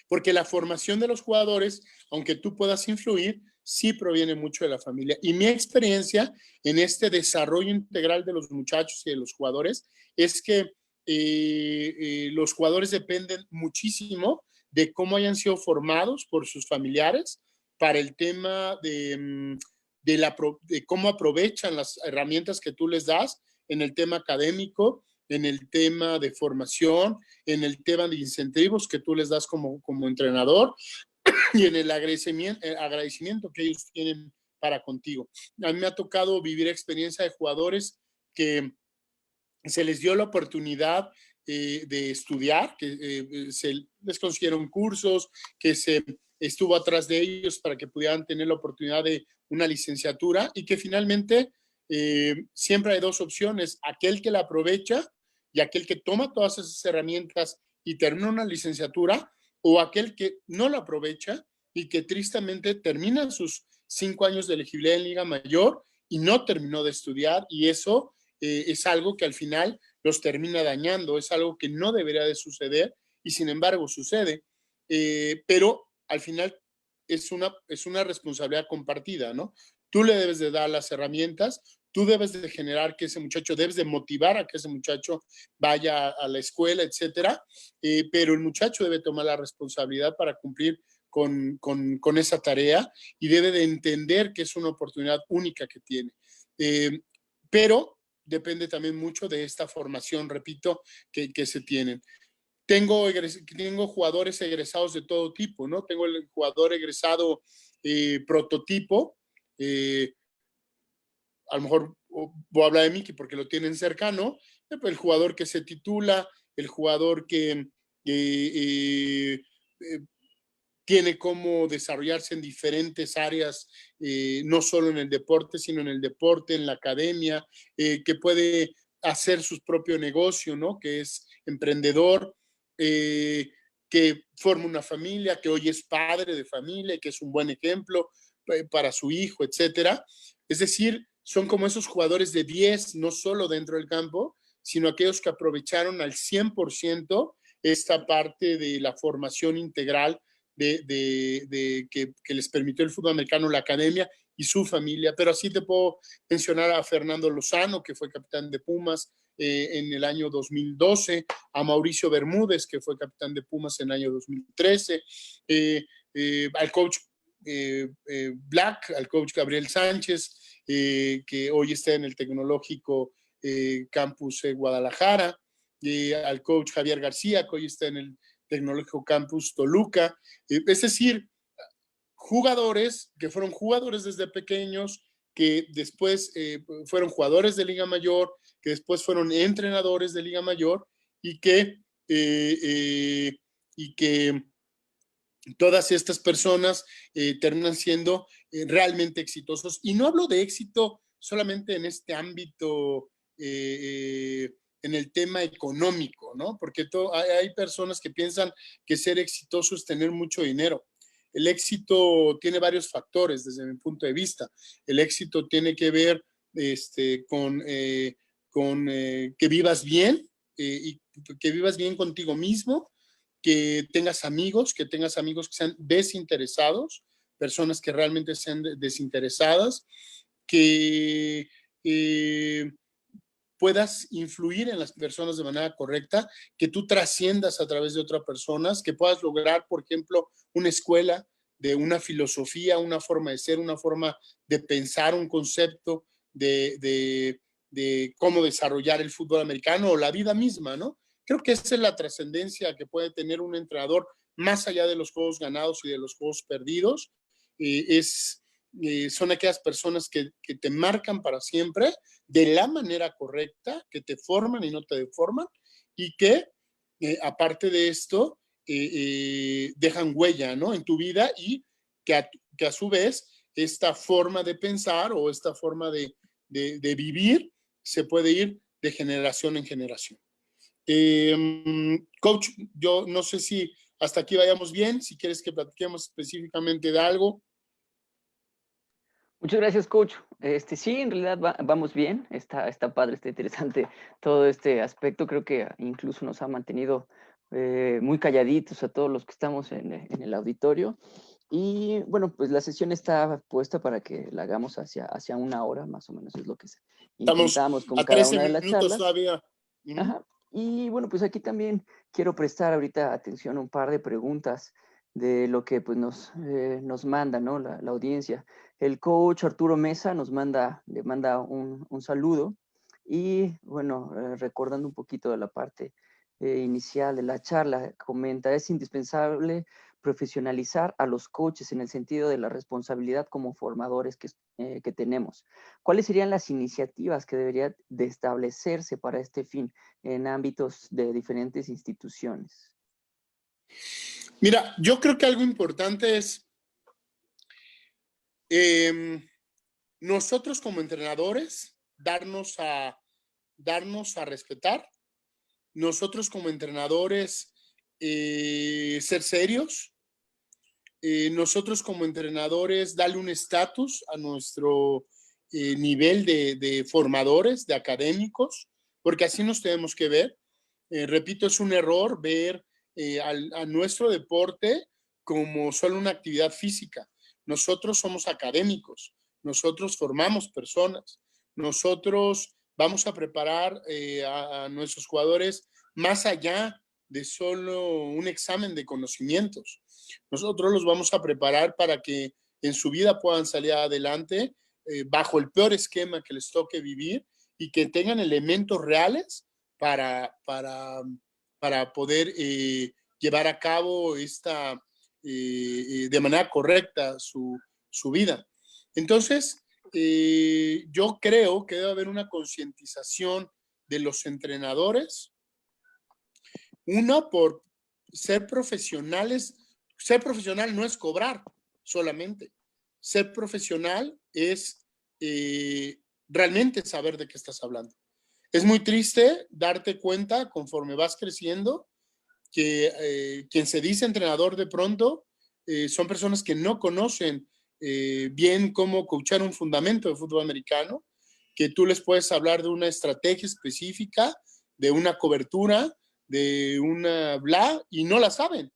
porque la formación de los jugadores, aunque tú puedas influir, sí proviene mucho de la familia. Y mi experiencia en este desarrollo integral de los muchachos y de los jugadores es que los jugadores dependen muchísimo de cómo hayan sido formados por sus familiares para el tema de cómo aprovechan las herramientas que tú les das en el tema académico, en el tema de formación, en el tema de incentivos que tú les das como entrenador y en el agradecimiento que ellos tienen para contigo. A mí me ha tocado vivir experiencia de jugadores que se les dio la oportunidad de estudiar, que se les consiguieron cursos, que se estuvo atrás de ellos para que pudieran tener la oportunidad de una licenciatura y que finalmente siempre hay dos opciones, aquel que la aprovecha y aquel que toma todas esas herramientas y termina una licenciatura, o aquel que no la aprovecha y que tristemente termina sus 5 años de elegibilidad en Liga Mayor y no terminó de estudiar, y eso es algo que al final los termina dañando, es algo que no debería de suceder y sin embargo sucede, pero al final es una responsabilidad compartida, ¿no? Tú le debes de dar las herramientas, tú debes de generar que ese muchacho, debes de motivar a que ese muchacho vaya a la escuela, etcétera, pero el muchacho debe tomar la responsabilidad para cumplir con esa tarea y debe de entender que es una oportunidad única que tiene. Pero depende también mucho de esta formación, repito, que se tienen. Tengo jugadores egresados de todo tipo, ¿no? Tengo el jugador egresado prototipo, a lo mejor voy a hablar de Miki porque lo tienen cercano, el jugador que se titula, el jugador que tiene cómo desarrollarse en diferentes áreas, no solo en el deporte, sino en el deporte, en la academia, que puede hacer su propio negocio, ¿no? Que es emprendedor, que forma una familia, que hoy es padre de familia, que es un buen ejemplo para su hijo, etcétera. Es decir, son como esos jugadores de 10, no solo dentro del campo, sino aquellos que aprovecharon al 100% esta parte de la formación integral que les permitió el fútbol americano, la academia y su familia. Pero así te puedo mencionar a Fernando Lozano, que fue capitán de Pumas en el año 2012, a Mauricio Bermúdez, que fue capitán de Pumas en el año 2013, al coach Black, al coach Gabriel Sánchez, que hoy está en el Tecnológico Campus Guadalajara, al coach Javier García, que hoy está en el Tecnológico Campus Toluca. Es decir, jugadores que fueron jugadores desde pequeños, que después fueron jugadores de Liga Mayor, que después fueron entrenadores de Liga Mayor y que todas estas personas terminan siendo realmente exitosos. Y no hablo de éxito solamente en este ámbito, en el tema económico, ¿no? Porque hay personas que piensan que ser exitoso es tener mucho dinero. El éxito tiene varios factores desde mi punto de vista. El éxito tiene que ver con que vivas bien y que vivas bien contigo mismo, que tengas amigos que sean desinteresados, personas que realmente sean desinteresadas, que puedas influir en las personas de manera correcta, que tú trasciendas a través de otras personas, que puedas lograr, por ejemplo, una escuela de una filosofía, una forma de ser, una forma de pensar, un concepto de cómo desarrollar el fútbol americano o la vida misma, ¿no? Creo que esa es la trascendencia que puede tener un entrenador más allá de los juegos ganados y de los juegos perdidos. Son aquellas personas que te marcan para siempre de la manera correcta, que te forman y no te deforman, y que aparte de esto dejan huella, ¿no?, en tu vida, y que a su vez esta forma de pensar o esta forma de vivir se puede ir de generación en generación. Coach, yo no sé si hasta aquí vayamos bien, si quieres que platiquemos específicamente de algo. Muchas gracias, coach. Sí, en realidad vamos bien. Está padre, está interesante todo este aspecto. Creo que incluso nos ha mantenido muy calladitos a todos los que estamos en el auditorio. Y bueno, pues la sesión está puesta para que la hagamos hacia 1 hora, más o menos es lo que intentamos con cada una de las charlas. Todavía. Ajá. Y bueno, pues aquí también quiero prestar ahorita atención a un par de preguntas de lo que pues nos manda, ¿no?, la audiencia. El coach Arturo Mesa le manda un saludo y bueno, recordando un poquito de la parte inicial de la charla, comenta: es indispensable profesionalizar a los coaches en el sentido de la responsabilidad como formadores que tenemos. ¿Cuáles serían las iniciativas que deberían de establecerse para este fin en ámbitos de diferentes instituciones? Mira, yo creo que algo importante es nosotros como entrenadores darnos a respetar, nosotros como entrenadores ser serios, nosotros como entrenadores darle un estatus a nuestro nivel de formadores, de académicos, porque así nos tenemos que ver. Repito, es un error ver a nuestro deporte como solo una actividad física. Nosotros somos académicos, nosotros formamos personas, nosotros vamos a preparar a nuestros jugadores más allá de solo un examen de conocimientos. Nosotros los vamos a preparar para que en su vida puedan salir adelante bajo el peor esquema que les toque vivir y que tengan elementos reales para poder llevar a cabo de manera correcta su vida. Entonces, yo creo que debe haber una concientización de los entrenadores, por ser profesionales. Ser profesional no es cobrar solamente. Ser profesional es realmente saber de qué estás hablando. Es muy triste darte cuenta conforme vas creciendo que quien se dice entrenador de pronto son personas que no conocen bien cómo coachar un fundamento de fútbol americano, que tú les puedes hablar de una estrategia específica, de una cobertura, de una y no la saben,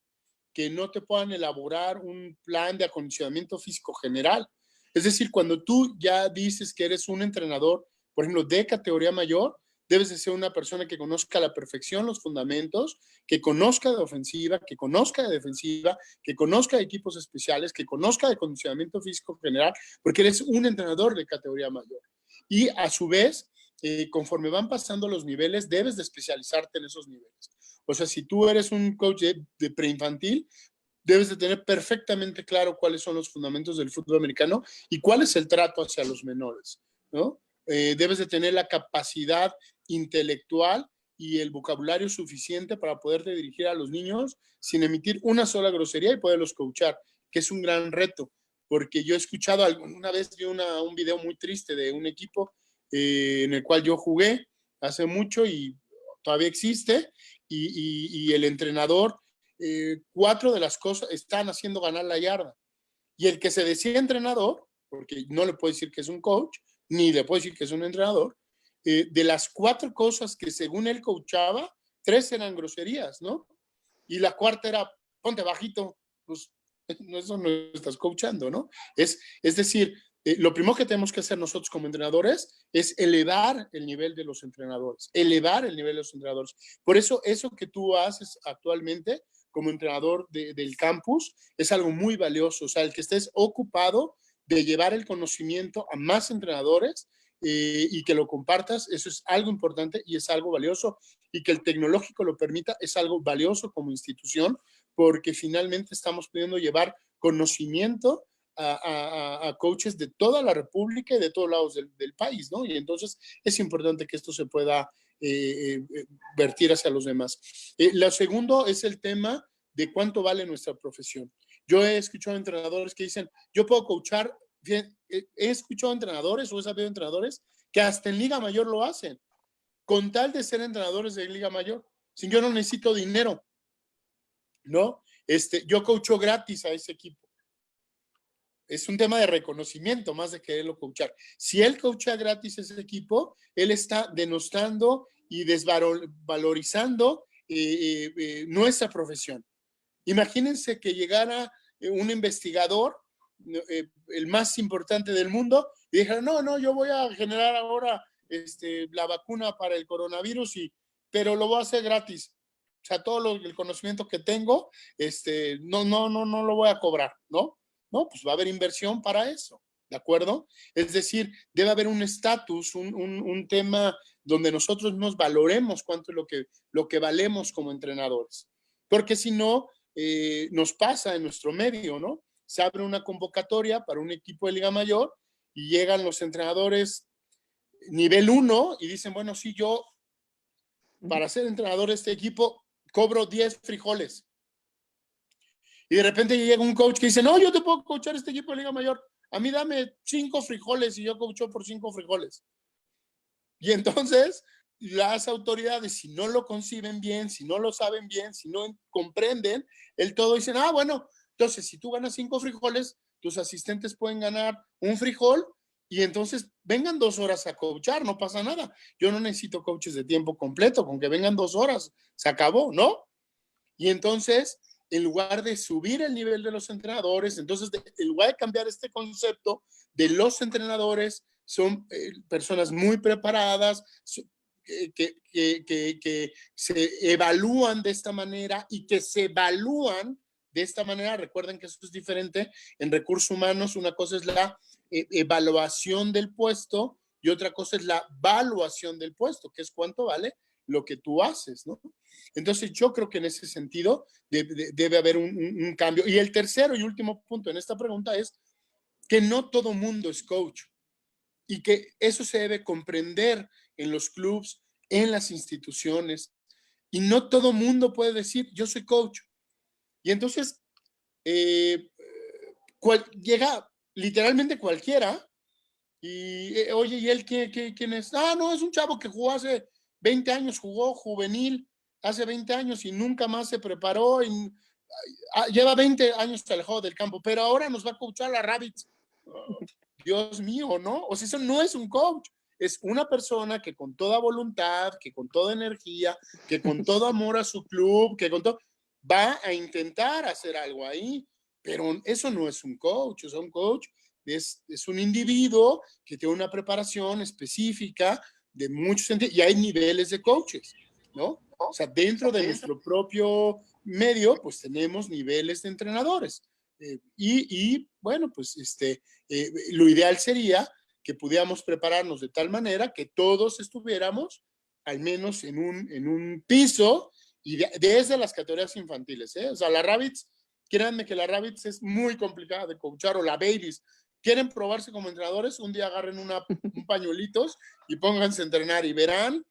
que no te puedan elaborar un plan de acondicionamiento físico general. Es decir, cuando tú ya dices que eres un entrenador, por ejemplo, de categoría mayor, debes de ser una persona que conozca a la perfección los fundamentos, que conozca de ofensiva, que conozca de defensiva, que conozca de equipos especiales, que conozca de acondicionamiento físico general, porque eres un entrenador de categoría mayor. Y a su vez, conforme van pasando los niveles, debes de especializarte en esos niveles. O sea, si tú eres un coach de preinfantil, debes de tener perfectamente claro cuáles son los fundamentos del fútbol americano y cuál es el trato hacia los menores, ¿no? Debes de tener la capacidad intelectual y el vocabulario suficiente para poderte dirigir a los niños sin emitir una sola grosería y poderlos coachar, que es un gran reto, porque yo he escuchado, una vez vi un video muy triste de un equipo en el cual yo jugué hace mucho y todavía existe, y el entrenador, 4 de las cosas están haciendo ganar la yarda. Y el que se decía entrenador, porque no le puedo decir que es un coach, ni le puedo decir que es un entrenador, de las 4 cosas que según él coachaba, 3 eran groserías, ¿no? Y la cuarta era, ponte bajito, pues eso no estás coachando, ¿no? Es decir, lo primero que tenemos que hacer nosotros como entrenadores es elevar el nivel de los entrenadores, elevar el nivel de los entrenadores. Por eso que tú haces actualmente como entrenador del campus es algo muy valioso, o sea, el que estés ocupado de llevar el conocimiento a más entrenadores y que lo compartas, eso es algo importante y es algo valioso, y que el tecnológico lo permita es algo valioso como institución, porque finalmente estamos pudiendo llevar conocimiento a coaches de toda la República y de todos lados del país, ¿no? Y entonces es importante que esto se pueda vertir hacia los demás. Lo segundo es el tema de cuánto vale nuestra profesión. Yo he escuchado entrenadores que dicen, yo puedo coachar, he escuchado entrenadores o he sabido entrenadores que hasta en Liga Mayor lo hacen, con tal de ser entrenadores de Liga Mayor. Si yo no necesito dinero, ¿no? Yo coacho gratis a ese equipo. Es un tema de reconocimiento más de quererlo coachar. Si él coacha gratis a ese equipo, él está denostando y desvalorizando nuestra profesión. Imagínense que llegara un investigador, el más importante del mundo, y dijera, no, yo voy a generar ahora la vacuna para el coronavirus, pero lo voy a hacer gratis. O sea, todo el conocimiento que tengo, no lo voy a cobrar, ¿no? No, pues va a haber inversión para eso, ¿de acuerdo? Es decir, debe haber un estatus, un tema donde nosotros nos valoremos cuánto es lo que valemos como entrenadores. Porque si no, nos pasa en nuestro medio, ¿no? Se abre una convocatoria para un equipo de Liga Mayor y llegan los entrenadores nivel 1 y dicen, bueno, sí, yo para ser entrenador de este equipo cobro 10 frijoles. Y de repente llega un coach que dice, no, yo te puedo coachar este equipo de Liga Mayor. A mí dame 5 frijoles y yo coacho por 5 frijoles. Y entonces las autoridades, si no lo conciben bien, si no lo saben bien, si no comprenden el todo, dicen, bueno, entonces si tú ganas 5 frijoles, tus asistentes pueden ganar un frijol y entonces vengan 2 horas a coachar, no pasa nada. Yo no necesito coaches de tiempo completo, con que vengan 2 horas, se acabó, ¿no? Y entonces, en lugar de subir el nivel de los entrenadores, entonces, en lugar de cambiar este concepto de los entrenadores, son personas muy preparadas, que se evalúan de esta manera y que se evalúan de esta manera. Recuerden que eso es diferente en recursos humanos. Una cosa es la evaluación del puesto y otra cosa es la valuación del puesto, que es cuánto vale lo que tú haces, ¿no? Entonces yo creo que en ese sentido debe haber un cambio. Y el tercero y último punto en esta pregunta es que no todo mundo es coach y que eso se debe comprender en los clubs, en las instituciones, y no todo mundo puede decir yo soy coach. Y entonces llega literalmente cualquiera y oye, ¿y él quién es? No, es un chavo que jugó hace 20 años, jugó juvenil hace 20 años y nunca más se preparó y lleva 20 años alejado del campo, pero ahora nos va a coachar a Rabbits. Dios mío, ¿no? O sea, eso no es un coach, es una persona que con toda voluntad, que con toda energía, que con todo amor a su club, que con todo, va a intentar hacer algo ahí, pero eso no es un coach. O sea, un coach es un individuo que tiene una preparación específica de muchos sentidos, y hay niveles de coaches, ¿no? O sea, dentro de nuestro propio medio, pues tenemos niveles de entrenadores. Bueno, pues lo ideal sería que pudiéramos prepararnos de tal manera que todos estuviéramos al menos en un piso, y desde las categorías infantiles, ¿eh? O sea, la Rabbits créanme que la Rabbits es muy complicada de coachar, o la Babies. ¿Quieren probarse como entrenadores? Un día agarren un pañuelitos y pónganse a entrenar y verán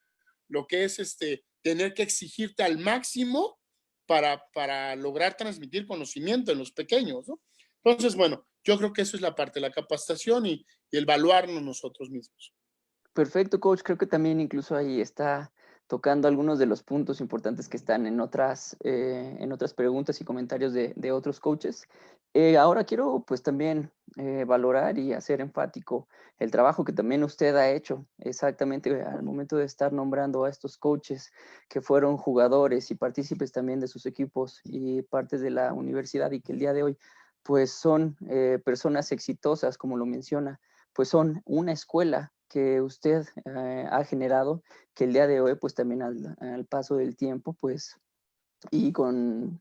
lo que es tener que exigirte al máximo para lograr transmitir conocimiento en los pequeños, ¿no? Entonces, bueno, yo creo que eso es la parte, la capacitación y el evaluarnos nosotros mismos. Perfecto, coach. Creo que también incluso ahí está tocando algunos de los puntos importantes que están en otras preguntas y comentarios de otros coaches. Ahora quiero pues también valorar y hacer enfático el trabajo que también usted ha hecho exactamente al momento de estar nombrando a estos coaches que fueron jugadores y partícipes también de sus equipos y partes de la universidad y que el día de hoy pues son personas exitosas, como lo menciona, pues son una escuela que usted ha generado, que el día de hoy, pues también al paso del tiempo, pues y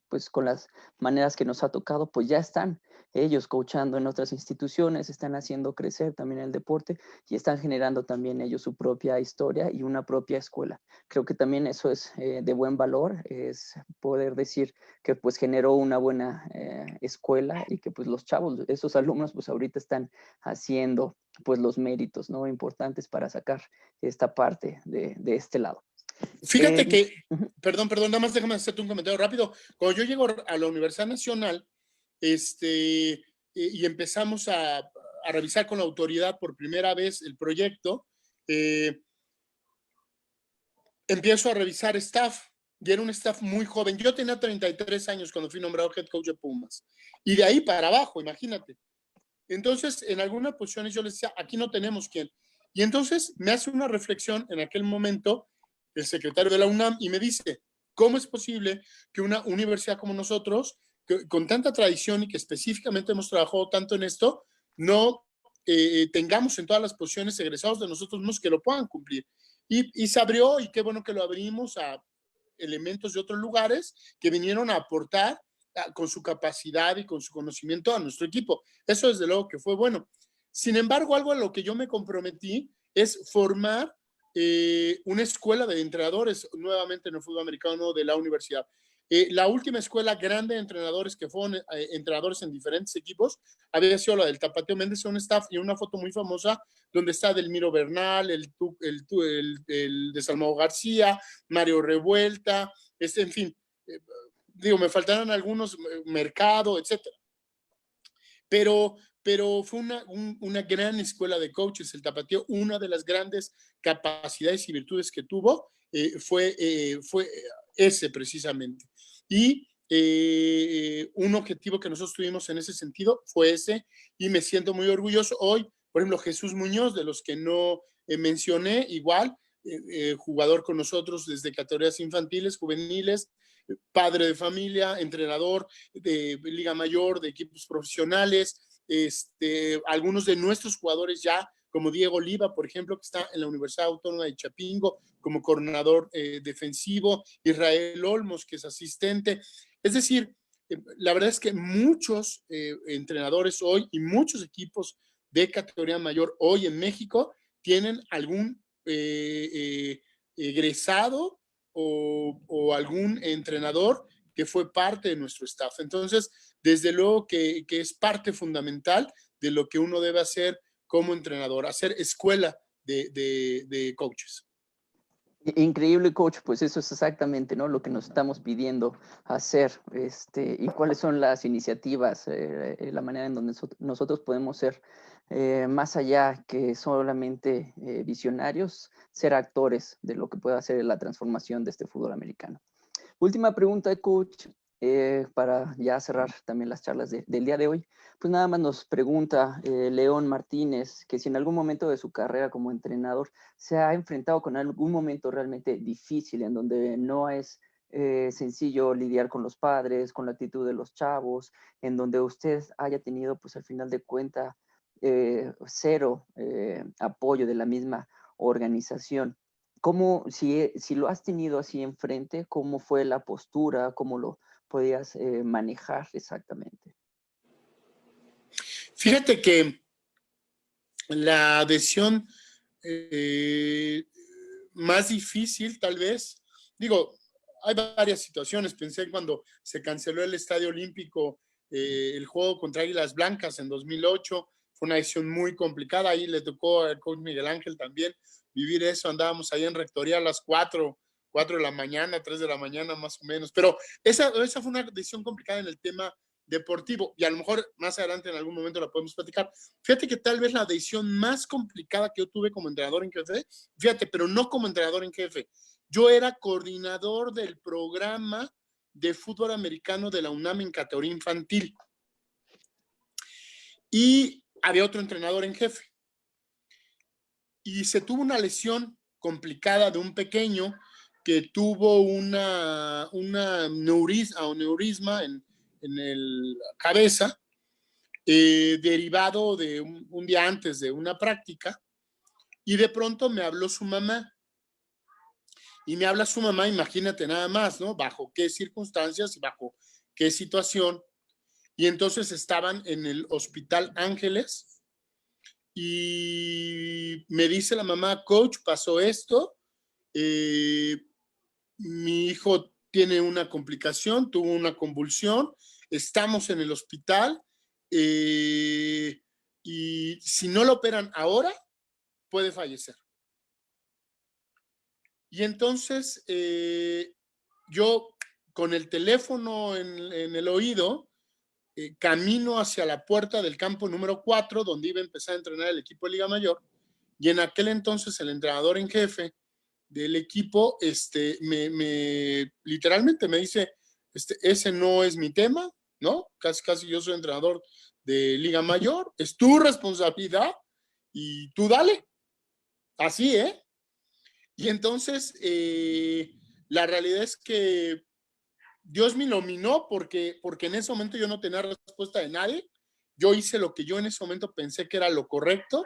pues, con las maneras que nos ha tocado, pues ya están ellos coachando en otras instituciones, están haciendo crecer también el deporte y están generando también ellos su propia historia y una propia escuela. Creo que también eso es de buen valor, es poder decir que pues generó una buena escuela y que pues los chavos, esos alumnos, pues ahorita están haciendo pues los méritos, ¿no? Importantes para sacar esta parte de este lado. Fíjate que, perdón, nada más déjame hacerte un comentario rápido. Cuando yo llego a la Universidad Nacional, y empezamos a revisar con la autoridad por primera vez el proyecto, empiezo a revisar staff, y era un staff muy joven. Yo tenía 33 años cuando fui nombrado head coach de Pumas, y de ahí para abajo, imagínate. Entonces, en algunas posiciones yo les decía, aquí no tenemos quien. Y entonces me hace una reflexión en aquel momento el secretario de la UNAM y me dice, ¿cómo es posible que una universidad como nosotros, con tanta tradición y que específicamente hemos trabajado tanto en esto, no tengamos en todas las posiciones egresados de nosotros mismos que lo puedan cumplir? Y se abrió, y qué bueno que lo abrimos a elementos de otros lugares que vinieron a aportar con su capacidad y con su conocimiento a nuestro equipo. Eso desde luego que fue bueno. Sin embargo, algo a lo que yo me comprometí es formar una escuela de entrenadores nuevamente en el fútbol americano de la universidad. La última escuela grande de entrenadores que fueron entrenadores en diferentes equipos había sido la del Tapatio Méndez, un staff y una foto muy famosa donde está Delmiro Bernal, el de Salmado García, Mario Revuelta, en fin, digo, me faltarán algunos, Mercado, etcétera. Pero fue una gran escuela de coaches, el Tapatío. Una de las grandes capacidades y virtudes que tuvo fue ese precisamente. Y un objetivo que nosotros tuvimos en ese sentido fue ese, y me siento muy orgulloso. Hoy, por ejemplo, Jesús Muñoz, de los que no mencioné, igual, jugador con nosotros desde categorías infantiles, juveniles, padre de familia, entrenador de Liga Mayor, de equipos profesionales, algunos de nuestros jugadores ya, como Diego Oliva, por ejemplo, que está en la Universidad Autónoma de Chapingo como coordinador defensivo, Israel Olmos, que es asistente. Es decir, la verdad es que muchos entrenadores hoy y muchos equipos de categoría mayor hoy en México tienen algún egresado o algún entrenador que fue parte de nuestro staff. Entonces, desde luego que es parte fundamental de lo que uno debe hacer como entrenador, hacer escuela de coaches. Increíble, coach, pues eso es exactamente, ¿no? Lo que nos estamos pidiendo hacer, y cuáles son las iniciativas, la manera en donde nosotros podemos ser más allá que solamente visionarios, ser actores de lo que pueda ser la transformación de este fútbol americano. Última pregunta, coach, para ya cerrar también las charlas del día de hoy. Pues nada más nos pregunta León Martínez que si en algún momento de su carrera como entrenador se ha enfrentado con algún momento realmente difícil en donde no es sencillo lidiar con los padres, con la actitud de los chavos, en donde usted haya tenido pues al final de cuentas cero apoyo de la misma organización. ¿Cómo, si lo has tenido así enfrente, cómo fue la postura, cómo lo podías manejar exactamente? Fíjate que la decisión más difícil, tal vez, digo, hay varias situaciones. Pensé cuando se canceló el Estadio Olímpico el juego contra Águilas Blancas en 2008. Fue una decisión muy complicada. Ahí le tocó al coach Miguel Ángel también vivir eso. Andábamos ahí en rectoría a las 4 de la mañana, 3 de la mañana más o menos. Pero esa fue una decisión complicada en el tema deportivo, y a lo mejor más adelante en algún momento la podemos platicar. Fíjate que tal vez la decisión más complicada que yo tuve como entrenador en jefe, fíjate, pero no como entrenador en jefe, yo era coordinador del programa de fútbol americano de la UNAM en categoría infantil, y había otro entrenador en jefe, y se tuvo una lesión complicada de un pequeño que tuvo una neurisma en la cabeza, derivado de un día antes de una práctica, y de pronto me habló su mamá. Y me habla su mamá, imagínate nada más, ¿no? Bajo qué circunstancias y bajo qué situación. Y entonces estaban en el Hospital Ángeles y me dice la mamá, coach, pasó esto, mi hijo tiene una complicación, tuvo una convulsión, estamos en el hospital, y si no lo operan ahora, puede fallecer. Y entonces yo con el teléfono en el oído, camino hacia la puerta del campo número 4, donde iba a empezar a entrenar el equipo de Liga Mayor, y en aquel entonces el entrenador en jefe del equipo literalmente me dice, ese no es mi tema, ¿no? Casi yo soy entrenador de Liga Mayor, es tu responsabilidad y tú dale. Así, ¿eh? Y entonces, la realidad es que Dios me iluminó porque en ese momento yo no tenía respuesta de nadie. Yo hice lo que yo en ese momento pensé que era lo correcto,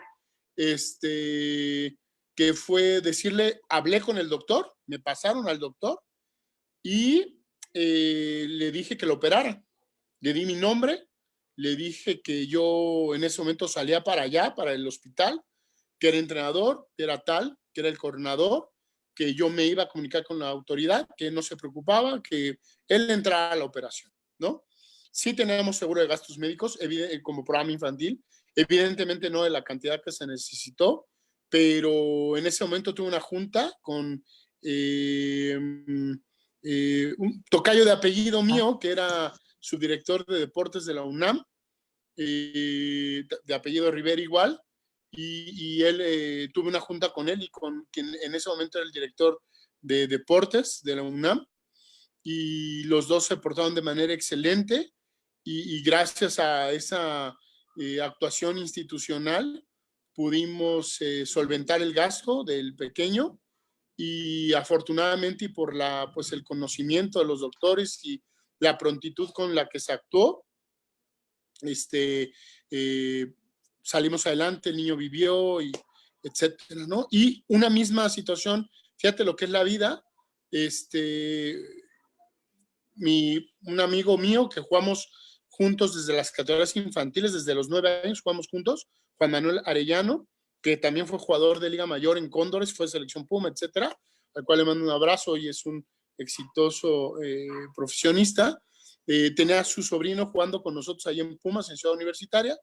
que fue decirle, hablé con el doctor, me pasaron al doctor y le dije que lo operara. Le di mi nombre, le dije que yo en ese momento salía para allá, para el hospital, que era entrenador, que era tal, que era el coordinador, que yo me iba a comunicar con la autoridad, que no se preocupaba, que él entrara a la operación, ¿no? Sí tenemos seguro de gastos médicos, como programa infantil, evidentemente no de la cantidad que se necesitó, pero en ese momento tuve una junta con un tocayo de apellido mío, que era subdirector de deportes de la UNAM, de apellido Rivera igual, y él, tuve una junta con él y con quien en ese momento era el director de deportes de la UNAM, y los dos se portaron de manera excelente, y gracias a esa actuación institucional pudimos solventar el gasto del pequeño, y afortunadamente, y por pues el conocimiento de los doctores y la prontitud con la que se actuó, salimos adelante, el niño vivió, y etcétera, ¿no? Y una misma situación, fíjate lo que es la vida, un amigo mío que jugamos juntos desde las categorías infantiles, desde los 9 años jugamos juntos, Juan Manuel Arellano, que también fue jugador de Liga Mayor en Cóndores, fue selección Puma, etcétera, al cual le mando un abrazo y es un exitoso profesionista. Tenía a su sobrino jugando con nosotros ahí en Pumas, en Ciudad Universitaria,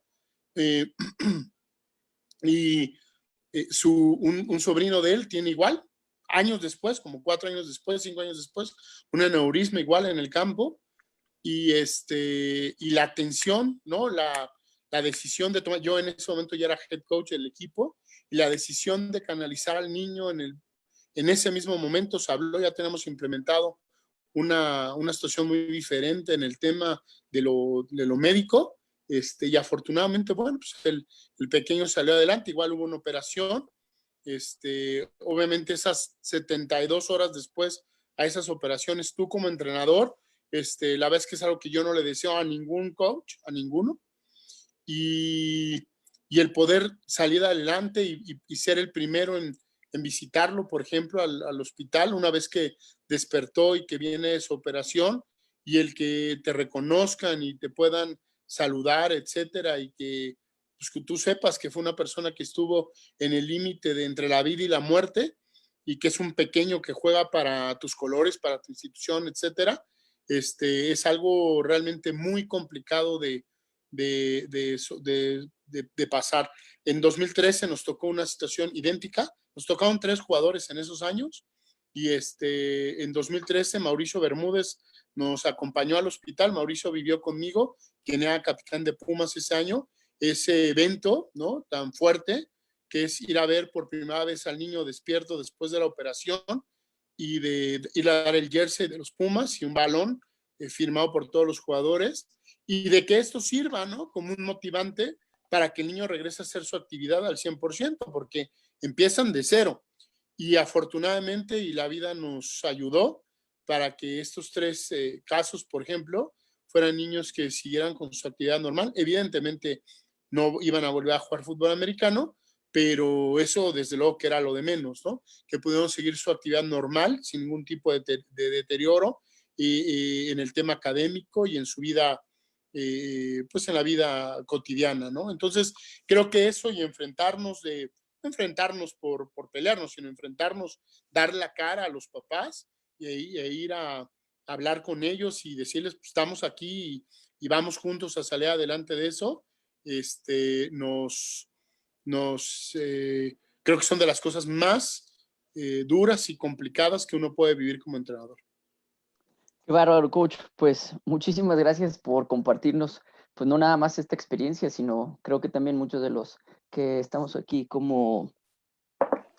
y un sobrino de él tiene igual, años después, como 4 años después, 5 años después, un aneurisma igual en el campo, y la atención, ¿no? La decisión de tomar, yo en ese momento ya era head coach del equipo, y la decisión de canalizar al niño en ese mismo momento se habló, ya tenemos implementado una situación muy diferente en el tema de lo médico, y afortunadamente, bueno, pues el pequeño salió adelante, igual hubo una operación, obviamente esas 72 horas después a esas operaciones, tú como entrenador, la vez que es algo que yo no le deseo a ningún coach, a ninguno, y el poder salir adelante y ser el primero en visitarlo, por ejemplo, al hospital, una vez que despertó y que viene su operación, y el que te reconozcan y te puedan saludar, etcétera, y pues, que tú sepas que fue una persona que estuvo en el límite de entre la vida y la muerte, y que es un pequeño que juega para tus colores, para tu institución, etcétera, es algo realmente muy complicado de pasar. En 2013 nos tocó una situación idéntica, nos tocaron 3 jugadores en esos años, y en 2013 Mauricio Bermúdez nos acompañó al hospital. Mauricio vivió conmigo, quien era capitán de Pumas ese año, ese evento, ¿no?, tan fuerte, que es ir a ver por primera vez al niño despierto después de la operación, y de ir a dar el jersey de los Pumas y un balón firmado por todos los jugadores, y de que esto sirva, ¿no?, como un motivante para que el niño regrese a hacer su actividad al 100%, porque empiezan de cero. Y afortunadamente, y la vida nos ayudó para que estos 3 casos, por ejemplo, fueran niños que siguieran con su actividad normal. Evidentemente no iban a volver a jugar fútbol americano, pero eso desde luego que era lo de menos, ¿no? Que pudieron seguir su actividad normal sin ningún tipo de deterioro, y en el tema académico y en su vida, pues en la vida cotidiana, ¿no? Entonces creo que eso, y enfrentarnos por pelearnos, sino enfrentarnos, dar la cara a los papás, e ir a hablar con ellos y decirles, pues, estamos aquí y vamos juntos a salir adelante de eso, creo que son de las cosas más duras y complicadas que uno puede vivir como entrenador. Qué bárbaro, coach. Pues muchísimas gracias por compartirnos, pues no nada más esta experiencia, sino creo que también muchos de los que estamos aquí como,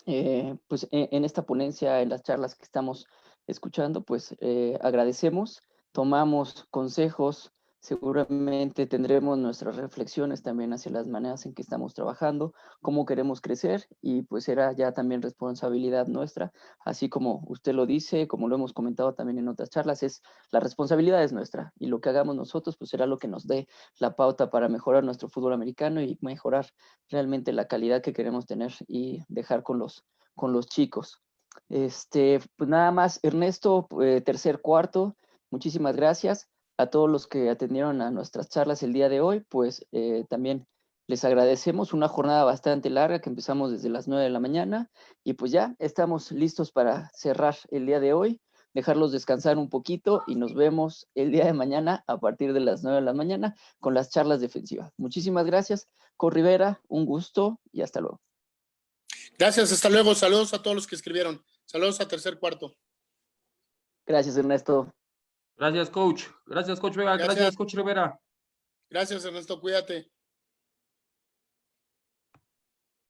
pues en esta ponencia, en las charlas que estamos escuchando, pues agradecemos, tomamos consejos, seguramente tendremos nuestras reflexiones también hacia las maneras en que estamos trabajando, cómo queremos crecer, y pues será ya también responsabilidad nuestra, así como usted lo dice, como lo hemos comentado también en otras charlas, la responsabilidad es nuestra, y lo que hagamos nosotros pues será lo que nos dé la pauta para mejorar nuestro fútbol americano y mejorar realmente la calidad que queremos tener y dejar con los chicos. Pues nada más, Ernesto, tercer cuarto, muchísimas gracias a todos los que atendieron a nuestras charlas el día de hoy. Pues también les agradecemos una jornada bastante larga que empezamos desde las 9 de la mañana, y pues ya estamos listos para cerrar el día de hoy, dejarlos descansar un poquito, y nos vemos el día de mañana a partir de las 9 de la mañana con las charlas defensivas. Muchísimas gracias, Cor Rivera, un gusto y hasta luego. Gracias, hasta luego. Saludos a todos los que escribieron. Saludos a tercer cuarto. Gracias, Ernesto. Gracias, coach. Gracias, coach Vega. Gracias, coach Rivera. Gracias, Ernesto. Cuídate.